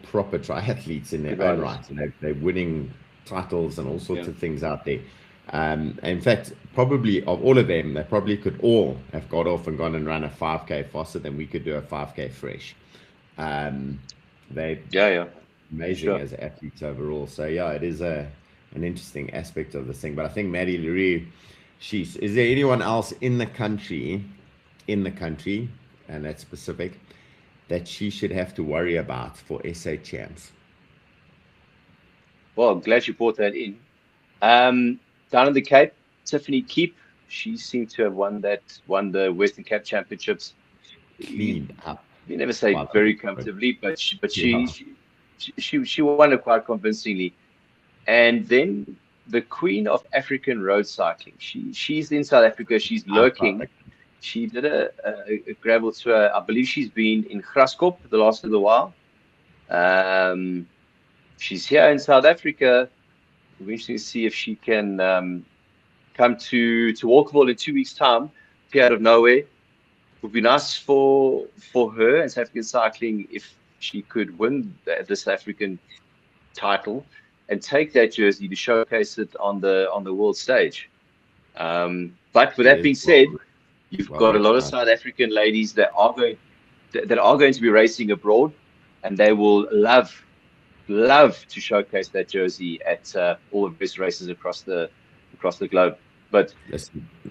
proper triathletes in their own right. And they're winning titles and all sorts of things out there. In fact, probably of all of them, they probably could all have got off and gone and run a 5K faster than we could do a 5K fresh. amazing as athletes overall. So yeah, it is an interesting aspect of this thing. But I think Maddie Leroux, is there anyone else in the country, and that's specific, that she should have to worry about for SA champs? Well, I'm glad you brought that in. Down in the Cape, Tiffany Keep, she seemed to have won the Western Cape Championships. Cleaned up. You never say very comfortably, but she won it quite convincingly. And then the Queen of African Road Cycling. She's in South Africa. She's lurking. She did a gravel tour. I believe she's been in Graskop the last little while. She's here in South Africa. We're interesting to see if she can come to Walkerville in 2 weeks' time, appear out of nowhere. It would be nice for her and South African cycling if she could win the South African title and take that jersey to showcase it on the world stage. But with that being said, you've got a lot of South African ladies that are going to be racing abroad, and they will love to showcase that jersey at all the best races across the globe. But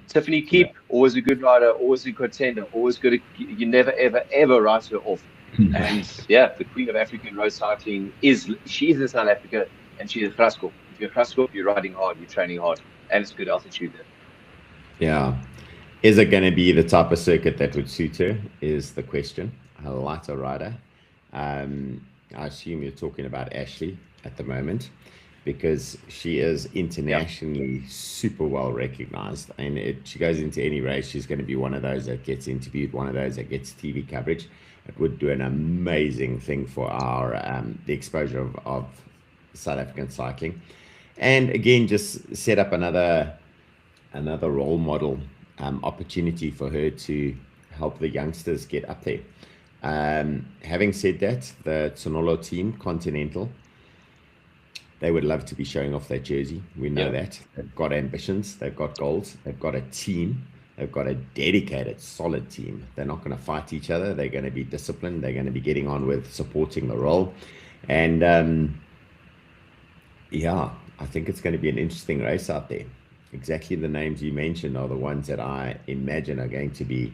Tiffany Keep, always a good rider, always a contender, always good. You never ever write her off. And yeah, the Queen of African Road Cycling is in South Africa, and she's in Graskop. If you're in Graskop, you're riding hard, you're training hard, and it's good altitude there. Yeah. Is it going to be the type of circuit that would suit her, is the question. A lighter rider. I assume you're talking about Ashley at the moment, because she is internationally super well recognized. And she goes into any race, she's going to be one of those that gets interviewed, one of those that gets TV coverage. It would do an amazing thing for our the exposure of South African cycling. And again, just set up another role model opportunity for her to help the youngsters get up there. Having said that, the Tsunolo team, Continental, they would love to be showing off that jersey. We know that. They've got ambitions. They've got goals. They've got a team. They've got a dedicated, solid team. They're not going to fight each other. They're going to be disciplined. They're going to be getting on with supporting the role. And yeah, I think it's going to be an interesting race out there. Exactly the names you mentioned are the ones that I imagine are going to be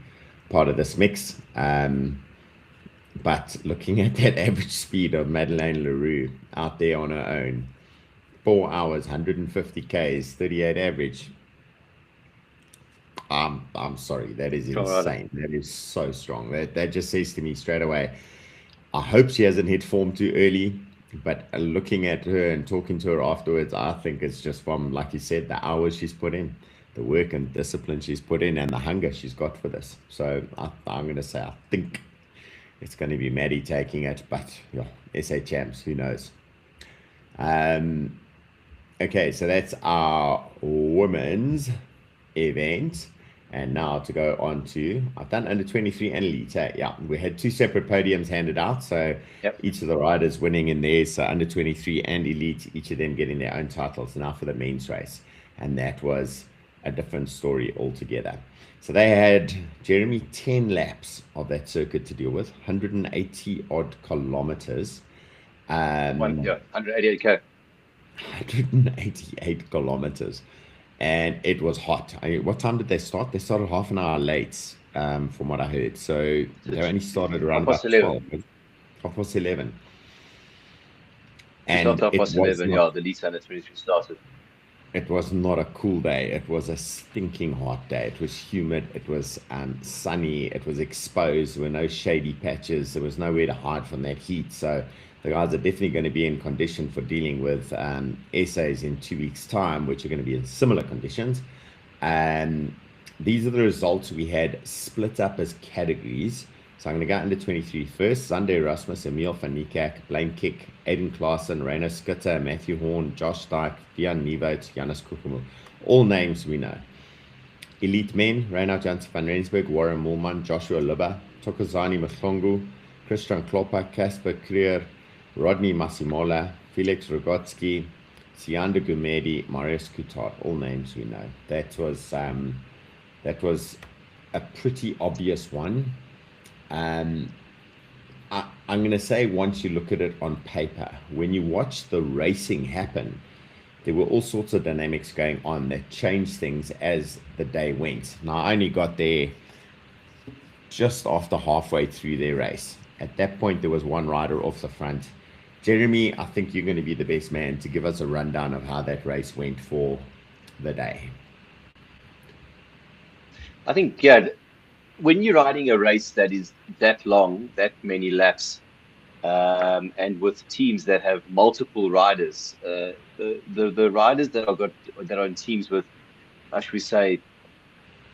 part of this mix. But looking at that average speed of Madeleine Leroux out there on her own, 4 hours, 150 Ks, 38 average. I'm sorry, that is insane. That is so strong. That just says to me straight away, I hope she hasn't hit form too early. But looking at her and talking to her afterwards, I think it's just from, like you said, the hours she's put in, the work and discipline she's put in, and the hunger she's got for this. So I'm going to say I think it's going to be Maddie taking it, but SA champs, who knows? Okay, so that's our women's event. And now to go on to, I've done under 23 and Elite. Yeah, we had 2 separate podiums handed out. So each of the riders winning in there. So under 23 and Elite, each of them getting their own titles now for the men's race. And that was a different story altogether. So they had, Jeremy, 10 laps of that circuit to deal with, 180 odd kilometers. 188K. 188 kilometers. And it was hot. What time did they start? They started half an hour late, from what I heard. So they only started around about 12. 11. And it was 11, the Elite under 23 started. It was not a cool day. It was a stinking hot day. It was humid. It was sunny. It was exposed. There were no shady patches. There was nowhere to hide from that heat. So the guys are definitely going to be in condition for dealing with essays in 2 weeks' time, which are going to be in similar conditions. And these are the results we had split up as categories. So I'm going to go under 23 first. Sunday Erasmus, Emil van Niekerk, Blaine Kick, Aiden Klaassen, Reino Skutter, Matthew Horn, Josh Dyke, Dion Nieuwoud, Janus Kukumul. All names we know. Elite men, Reinout Jansen van Rensburg, Warren Moolman, Joshua Lubba, Tokozani Mhlongu, Christian Klopper, Casper Krier, Rodney Masimola, Felix Rogotsky, Sianda Gumedi, Marius Coutard. All names we know. That was a pretty obvious one. I'm going to say once you look at it on paper, when you watch the racing happen, there were all sorts of dynamics going on that changed things as the day went. Now, I only got there just after halfway through their race. At that point, there was one rider off the front. Jeremy, I think you're going to be the best man to give us a rundown of how that race went for the day. I think, when you're riding a race that is that long, that many laps, and with teams that have multiple riders, the riders that are in teams with, how should we say,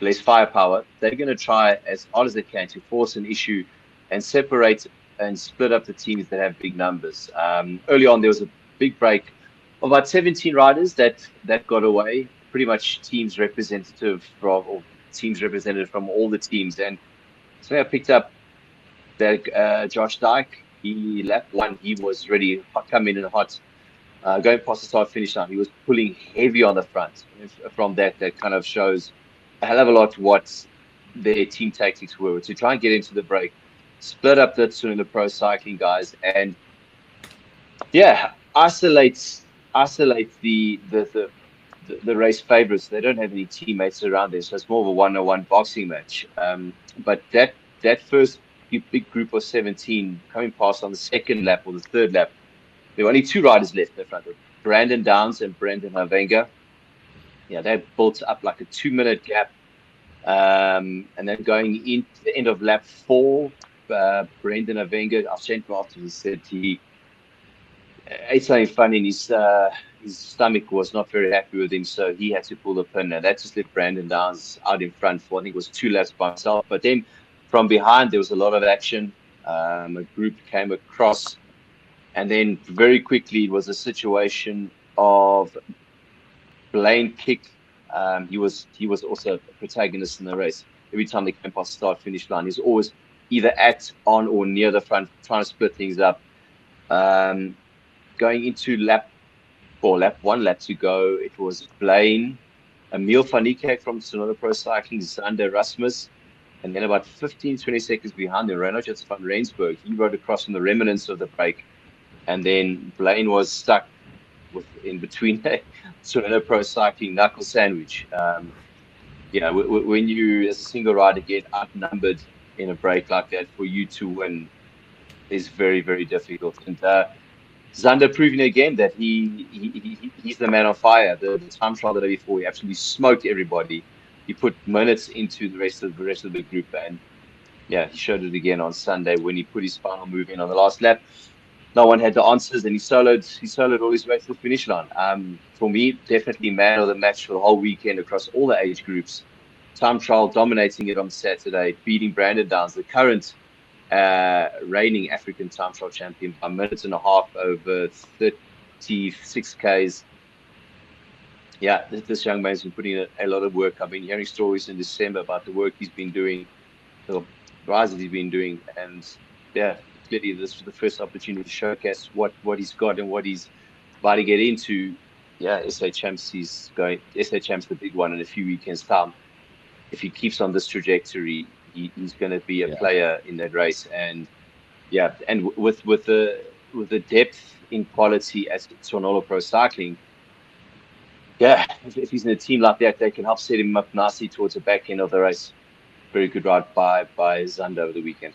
less firepower, they're going to try as hard as they can to force an issue and separate and split up the teams that have big numbers. Early on, there was a big break of about 17 riders that got away. Pretty much teams represented from all the teams. And so I picked up that Josh Dyke. He lap one. He was ready, coming in hot, going past the start finish line. He was pulling heavy on the front. From that kind of shows a hell of a lot what their team tactics were to try and get into the break, split up the Tsunela Pro Cycling guys, and isolate the race favorites. They don't have any teammates around there, so it's more of a one-on-one boxing match. But that first big group of 17 coming past on the second lap or the third lap, there were only two riders left in the front, Brandon Downs and Brendan Havenga. They built up like a 2-minute gap. And then going into the end of lap 4, Brendan Havenga, I've sent him after, he said he ate something funny in his stomach, was not very happy with him, so he had to pull the pin. And that just left Brandon Downs out in front for, I think it was 2 laps by himself. But then from behind, there was a lot of action. A group came across, and then very quickly it was a situation of Blaine Kick. He was also a protagonist in the race. Every time they came past the start-finish line, he's always either at, on, or near the front, trying to split things up. Going into lap 1 lap to go, it was Blaine, Emil van Niekerk from Tsunela Pro Cycling, Zander Rasmus, and then about 15-20 seconds behind him, Reinhard van Rensburg. He rode across from the remnants of the break, and then Blaine was stuck in between Tsunela Pro Cycling knuckle sandwich. When you as a single rider get outnumbered in a break like that, for you to win is very, very difficult. And Zander proving again that he's the man on fire. The time trial the day before, he absolutely smoked everybody. He put minutes into the rest of the group, and he showed it again on Sunday when he put his final move in on the last lap. No one had the answers, and he soloed all his way to the finish line. For me, definitely man of the match for the whole weekend across all the age groups. Time trial dominating it on Saturday, beating Brandon Downs, the current reigning African time trial champion, by 1.5 minutes over 36 Ks. This young man's been putting in a lot of work. I've been hearing stories in December about the work he's been doing, the rides that he's been doing, and clearly this was the first opportunity to showcase what he's got and what he's about to get into. SA Champs the big one in a few weekends' time. If he keeps on this trajectory, he's going to be a player in that race. And with the depth in quality as Tsunela Pro Cycling, if he's in a team like that, they can help set him up nicely towards the back end of the race. Very good ride by Zander over the weekend.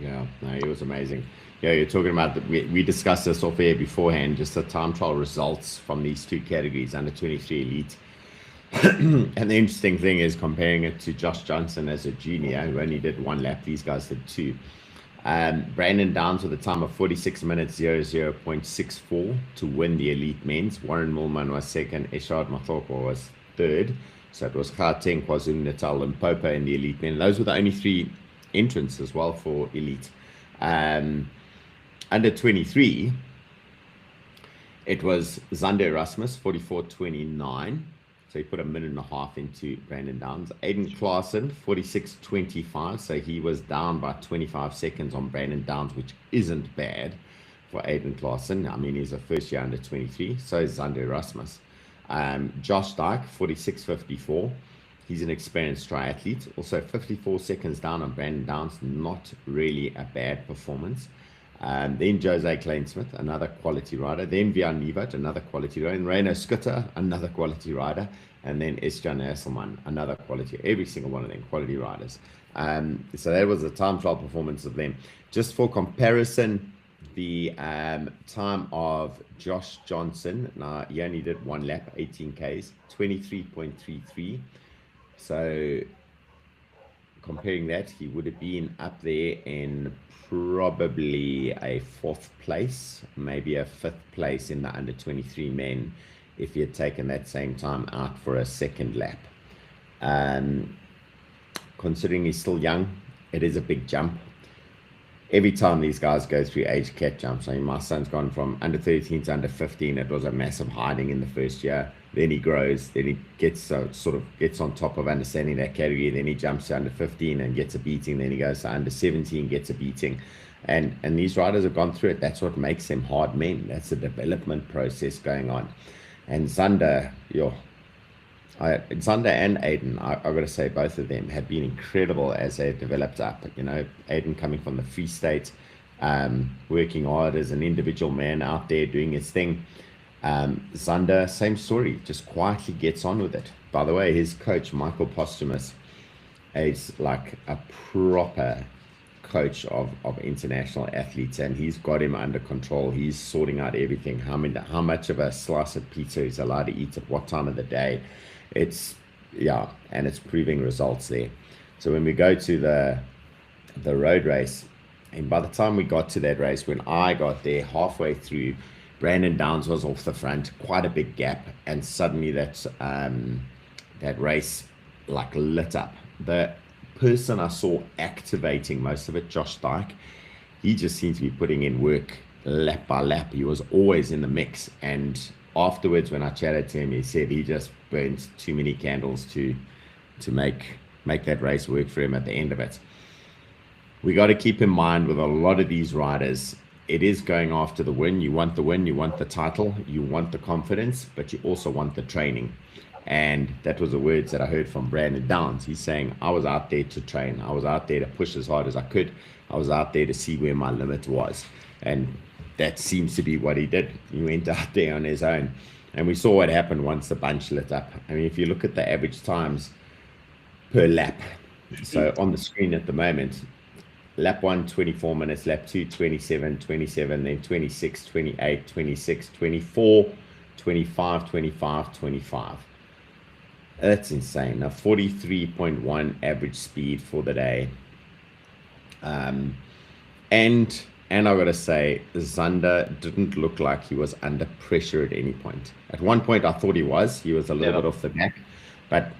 It was amazing. You're talking about we discussed this off air beforehand, just the time trial results from these two categories, under 23 elite. And the interesting thing is comparing it to Josh Johnson as a junior, who only did 1 lap. These guys did 2. Brandon Downs with a time of 46 minutes 00.64 to win the elite men's. Warren Millman was second. Eshard Mathopo was third. So it was Gauteng, KwaZulu-Natal, Limpopo in the elite men. Those were the only 3 entrants as well for elite. Under 23, it was Zander Erasmus, 44.29. So he put 1.5 minutes into Brandon Downs. Aiden Klaassen, 46.25. So he was down by 25 seconds on Brandon Downs, which isn't bad for Aiden Klaassen. I mean, he's a first year under 23. So is Zander Erasmus. Josh Dyke, 46.54. He's an experienced triathlete. Also 54 seconds down on Brandon Downs, not really a bad performance. Then Jose Kleinsmith, another quality rider. Then Vian Nieuwert, another quality rider. And Reino Skutter, another quality rider. And then Estjan Hasselman, another quality. Every single one of them quality riders. So that was the time trial performance of them. Just for comparison, the time of Josh Johnson, now he only did one lap, 18 Ks, 23.33. So comparing that, he would have been up there in probably a 4th place, maybe a 5th place in the under 23 men if he had taken that same time out for a 2nd lap. Considering he's still young, it is a big jump. Every time these guys go through age cat jumps, I mean, my son's gone from under 13 to under 15. It was a massive hiding in the first year. Then he grows, then he gets sort of gets on top of understanding that category. Then he jumps to under 15 and gets a beating. Then he goes to under 17, gets a beating. And these riders have gone through it. That's what makes them hard men. That's the development process going on. And Zander, Zander and Aiden, I've got to say, both of them have been incredible as they developed up. You know, Aiden coming from the Free State, working hard as an individual man out there doing his thing. Zander, same story, just quietly gets on with it. By the way, his coach, Michael Posthumus, is like a proper coach of international athletes, and he's got him under control. He's sorting out everything, how much of a slice of pizza he's allowed to eat at what time of the day. It's and it's proving results there. So when we go to the road race, and by the time we got to that race, when I got there halfway through, Brandon Downs was off the front, quite a big gap, and suddenly that race like lit up. The person I saw activating most of it, Josh Dyke, he just seemed to be putting in work lap by lap. He was always in the mix, and afterwards when I chatted to him, he said he just burnt too many candles to make that race work for him at the end of it. We got to keep in mind with a lot of these riders, it is going after the win. You want the win, you want the title, you want the confidence, but you also want the training. And that was the words that I heard from Brandon Downs. He's saying, I was out there to train. I was out there to push as hard as I could. I was out there to see where my limit was. And that seems to be what he did. He went out there on his own. And we saw what happened once the bunch lit up. I mean, if you look at the average times per lap, so on the screen at the moment, lap 1, 24 minutes, lap 2, 27, 27, then 26, 28, 26, 24, 25, 25, 25. That's insane. A 43.1 average speed for the day. And I gotta say, Zander didn't look like he was under pressure at any point. At one point, I thought he was a little bit off the back. But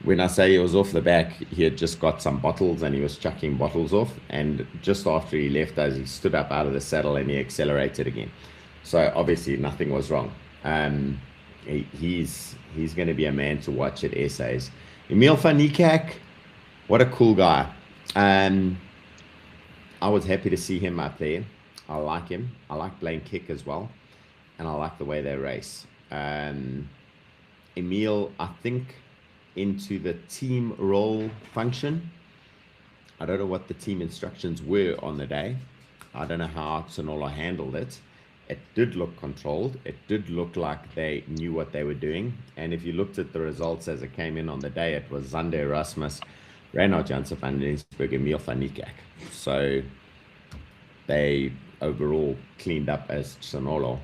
when I say he was off the back, he had just got some bottles and he was chucking bottles off. And just after he left us, he stood up out of the saddle and he accelerated again. So obviously nothing was wrong. He's going to be a man to watch at essays. Emil van Niekerk, what a cool guy. I was happy to see him up there. I like him. I like Blaine Kick as well. And I like the way they race. Emil, I think, into the team role function. I don't know what the team instructions were on the day. I don't know how Tsunola handled it. It did look controlled. It did look like they knew what they were doing. And if you looked at the results as it came in on the day, it was Zander Erasmus, Reinhard Janssen van Rensburg, Emil van Niekerk. So they overall cleaned up as Tsunola.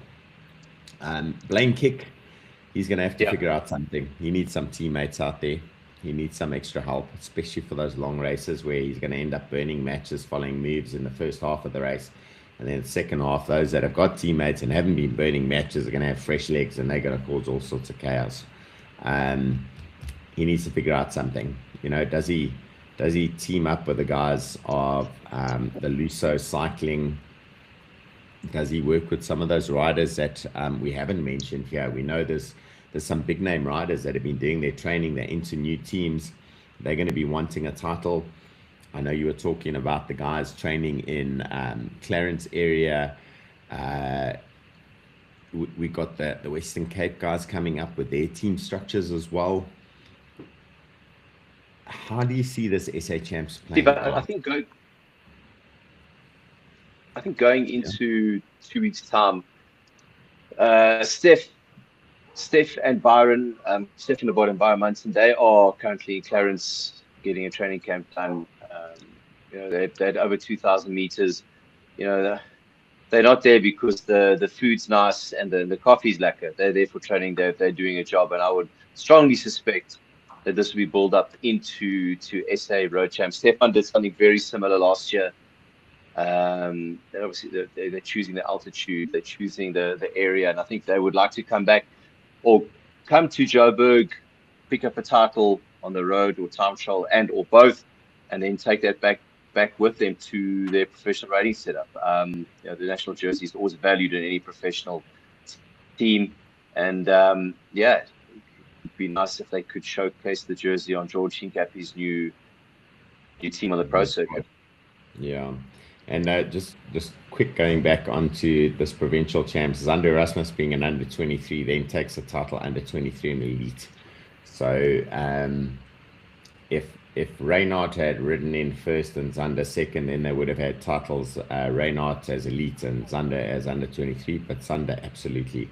Blaine Kick, he's going to have to figure out something. He needs some teammates out there. He needs some extra help, especially for those long races where he's going to end up burning matches following moves in the first half of the race. And then the second half, those that have got teammates and haven't been burning matches are going to have fresh legs and they're going to cause all sorts of chaos. He needs to figure out something. You know, does he team up with the guys of the Luso cycling? Does he work with some of those riders that we haven't mentioned here? We know there's some big name riders that have been doing their training. They're into new teams. They're going to be wanting a title. I know you were talking about the guys training in Clarence area. We got the Western Cape guys coming up with their team structures as well. how do you see this SA Champs Steve, playing I out? think going Yeah. into 2 weeks' time, Steph and Byron, Steph and the board and Byron Munson, they are currently in Clarence getting a training camp done. They had over 2,000 meters. They're not there because the food's nice and the coffee's lekker. They're there for training. They're doing a job, and I would strongly suspect that this will be built up into SA Road Champs. Stefan did something very similar last year. And obviously they're choosing the altitude, they're choosing the area, and I think they would like to come back or come to Joburg, pick up a title on the road or time trial or both, and then take that back with them to their professional riding setup. The national jersey is always valued in any professional team, and it'd be nice if they could showcase the jersey on George Hincapie's new team on the pro circuit. Yeah. And just quick going back onto this provincial champs, Zander Erasmus being an under 23, then takes the title under 23 and Elite. So if Reynard had ridden in first and Zander second, then they would have had titles, Reynard as Elite and Zander as under 23, but Zander absolutely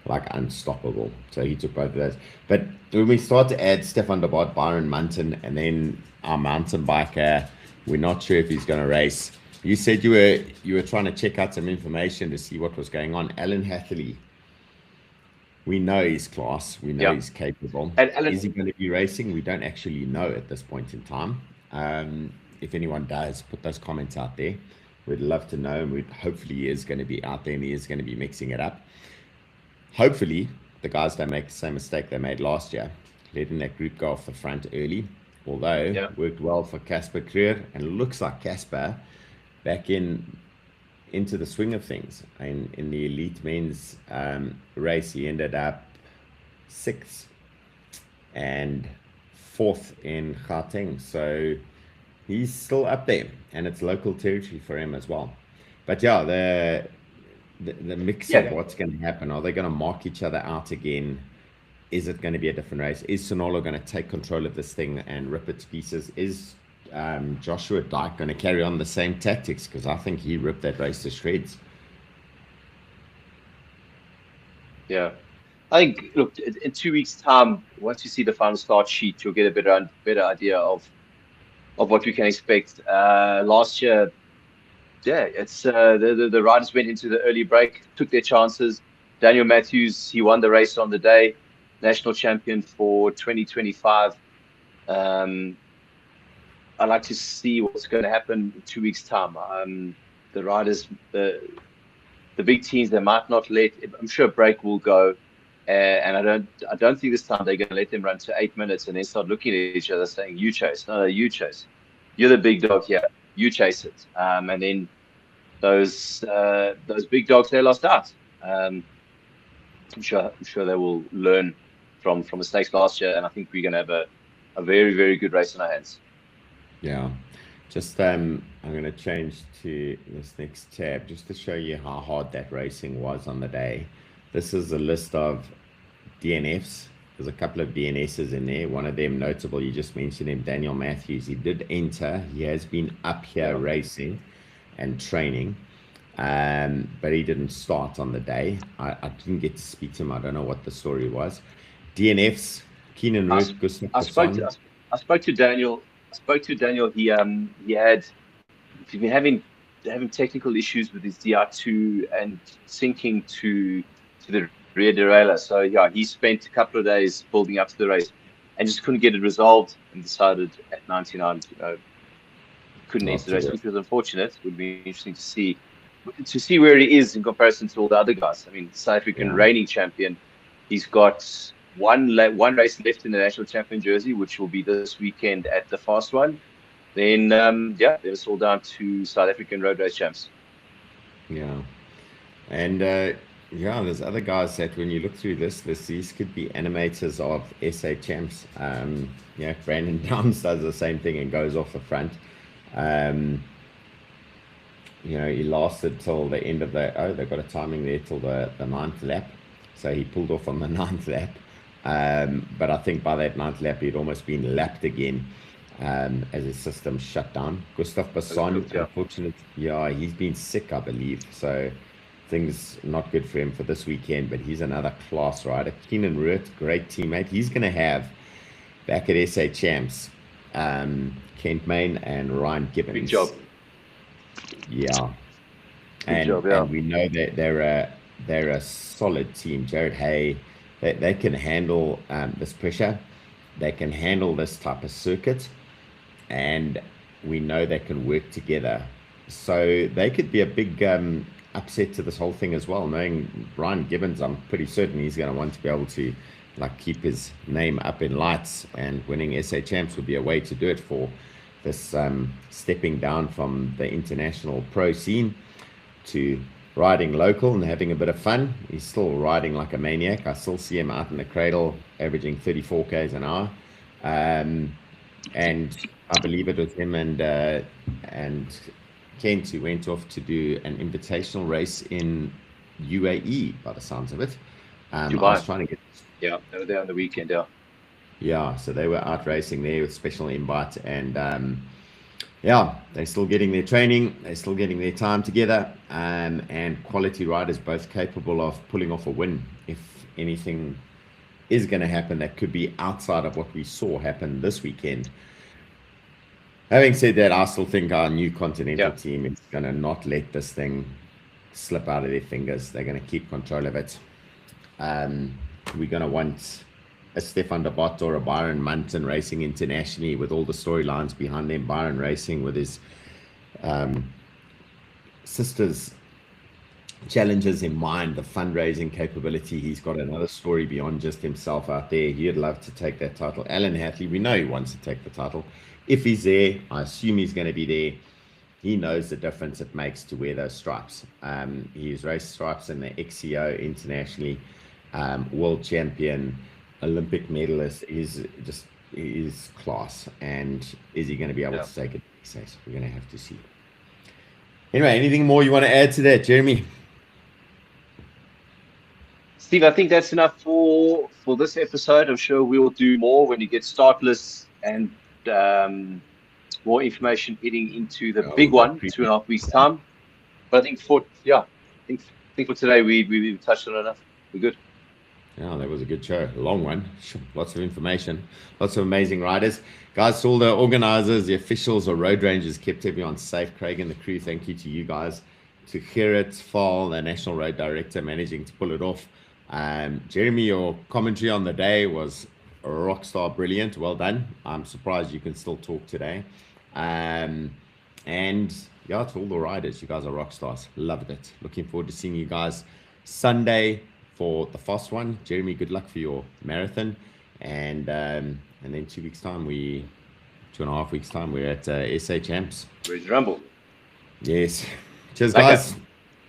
like unstoppable. So he took both of those. But when we start to add Stefan de Bot, Byron Munton, and then our mountain biker, we're not sure if he's going to race. You said you were trying to check out some information to see what was going on. Alan Hatherley, we know his class. We know he's capable. And Alan, is he going to be racing? We don't actually know at this point in time. If anyone does, put those comments out there. We'd love to know. And hopefully he is going to be out there and he is going to be mixing it up. Hopefully the guys don't make the same mistake they made last year, letting that group go off the front early. Although worked well for Casper Creer, and it looks like Casper back into the swing of things. And in the elite men's race, he ended up 6th and 4th in Gauteng. So he's still up there, and it's local territory for him as well. But yeah, the mix of what's going to happen. Are they going to mark each other out again? Is it going to be a different race? Is Sonolo going to take control of this thing and rip it to pieces? Is Joshua Dyke going to carry on the same tactics? Because I think he ripped that race to shreds. Yeah. I think, look, in 2 weeks' time, once you see the final start sheet, you'll get a better idea of what we can expect. Last year, it's the riders went into the early break, took their chances. Daniel Matthews, he won the race on the day, national champion for 2025. I'd like to see what's going to happen in 2 weeks' time. The riders, the big teams, they might not let. I'm sure break will go, and I don't think this time they're going to let them run to 8 minutes and then start looking at each other saying, "You chase, no, you chase. You're the big dog here. You chase it." And then those big dogs, they lost out. I'm sure they will learn from mistakes last year, and I think we're going to have a very, very good race in our hands. Yeah, just I'm going to change to this next tab just to show you how hard that racing was on the day. This is a list of DNFs. There's a couple of DNSs in there. One of them notable, you just mentioned him, Daniel Matthews. He did enter. He has been up here racing and training, but he didn't start on the day. I didn't get to speak to him. I don't know what the story was. DNFs, Keenan Root, I spoke to Daniel. He had been having technical issues with his DR2 and sinking to the rear derailleur. So yeah, he spent a couple of days building up to the race and just couldn't get it resolved, and decided at 99, couldn't enter the race, which was unfortunate. It would be interesting to see where he is in comparison to all the other guys. I mean, South African reigning champion. He's got one race left in the national champion jersey, which will be this weekend at the fast one. Then it's all down to South African road race champs. Yeah, and there's other guys that when you look through this, these could be animators of SA champs. Brandon Downs does the same thing and goes off the front. He lasted till the end of they've got a timing there till the 9th lap. So he pulled off on the 9th lap. But I think by that 9th lap, he'd almost been lapped again. as his system shut down. Gustav Basson, unfortunately, he's been sick, I believe. So things not good for him for this weekend, but he's another class rider. Keenan Ruert, great teammate. He's going to have back at SA Champs, Kent Main and Ryan Gibbons. Big job. Yeah. And we know that they're a solid team. Jared Hay, they can handle this pressure. They can handle this type of circuit, and we know they can work together. So they could be a big upset to this whole thing as well. Knowing Ryan Gibbons, I'm pretty certain he's going to want to be able to keep his name up in lights, and winning SA Champs would be a way to do it for this stepping down from the international pro scene to riding local and having a bit of fun. He's still riding like a maniac. I still see him out in the cradle averaging 34 k's an hour, and I believe it was him and Kent who went off to do an invitational race in UAE by the sounds of it. I was trying to get they were there on the weekend. So they were out racing there with special invite, and they're still getting their training, they're still getting their time together, and quality riders, both capable of pulling off a win if anything is going to happen that could be outside of what we saw happen this weekend. Having said that, I still think our new continental team is going to not let this thing slip out of their fingers. They're going to keep control of it. We're going to want a Stefan de Bot or a Byron Munton racing internationally with all the storylines behind them. Byron racing with his sister's challenges in mind, the fundraising capability. He's got another story beyond just himself out there. He'd love to take that title. Alan Hatley, we know he wants to take the title. If he's there, I assume he's going to be there. He knows the difference it makes to wear those stripes. He's raced stripes in the XCO internationally, world champion, Olympic medalist. He's class. And is he going to be able to take it? We're going to have to see. Anyway, anything more you want to add to that, Jeremy? Steve, I think that's enough for this episode. I'm sure we'll do more when you get start lists and more information heading into the big one, 2.5 weeks time. But I think for today we touched on enough. We're good. Yeah, that was a good show. A long one. Lots of information. Lots of amazing riders. Guys, to all the organizers, the officials or road rangers, kept everyone safe. Craig and the crew, thank you to you guys. To Gerrit Fall, the National Road Director, managing to pull it off. Jeremy, your commentary on the day was rock star brilliant. Well done. I'm surprised you can still talk today. And yeah, to all the riders, you guys are rock stars. Loved it. Looking forward to seeing you guys Sunday for the fast one. Jeremy, good luck for your marathon. And then 2 weeks time, 2.5 weeks time, we're at SA Champs. Ready to rumble. Yes. Cheers, guys.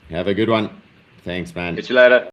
Have a good one. Thanks, man. Catch you later.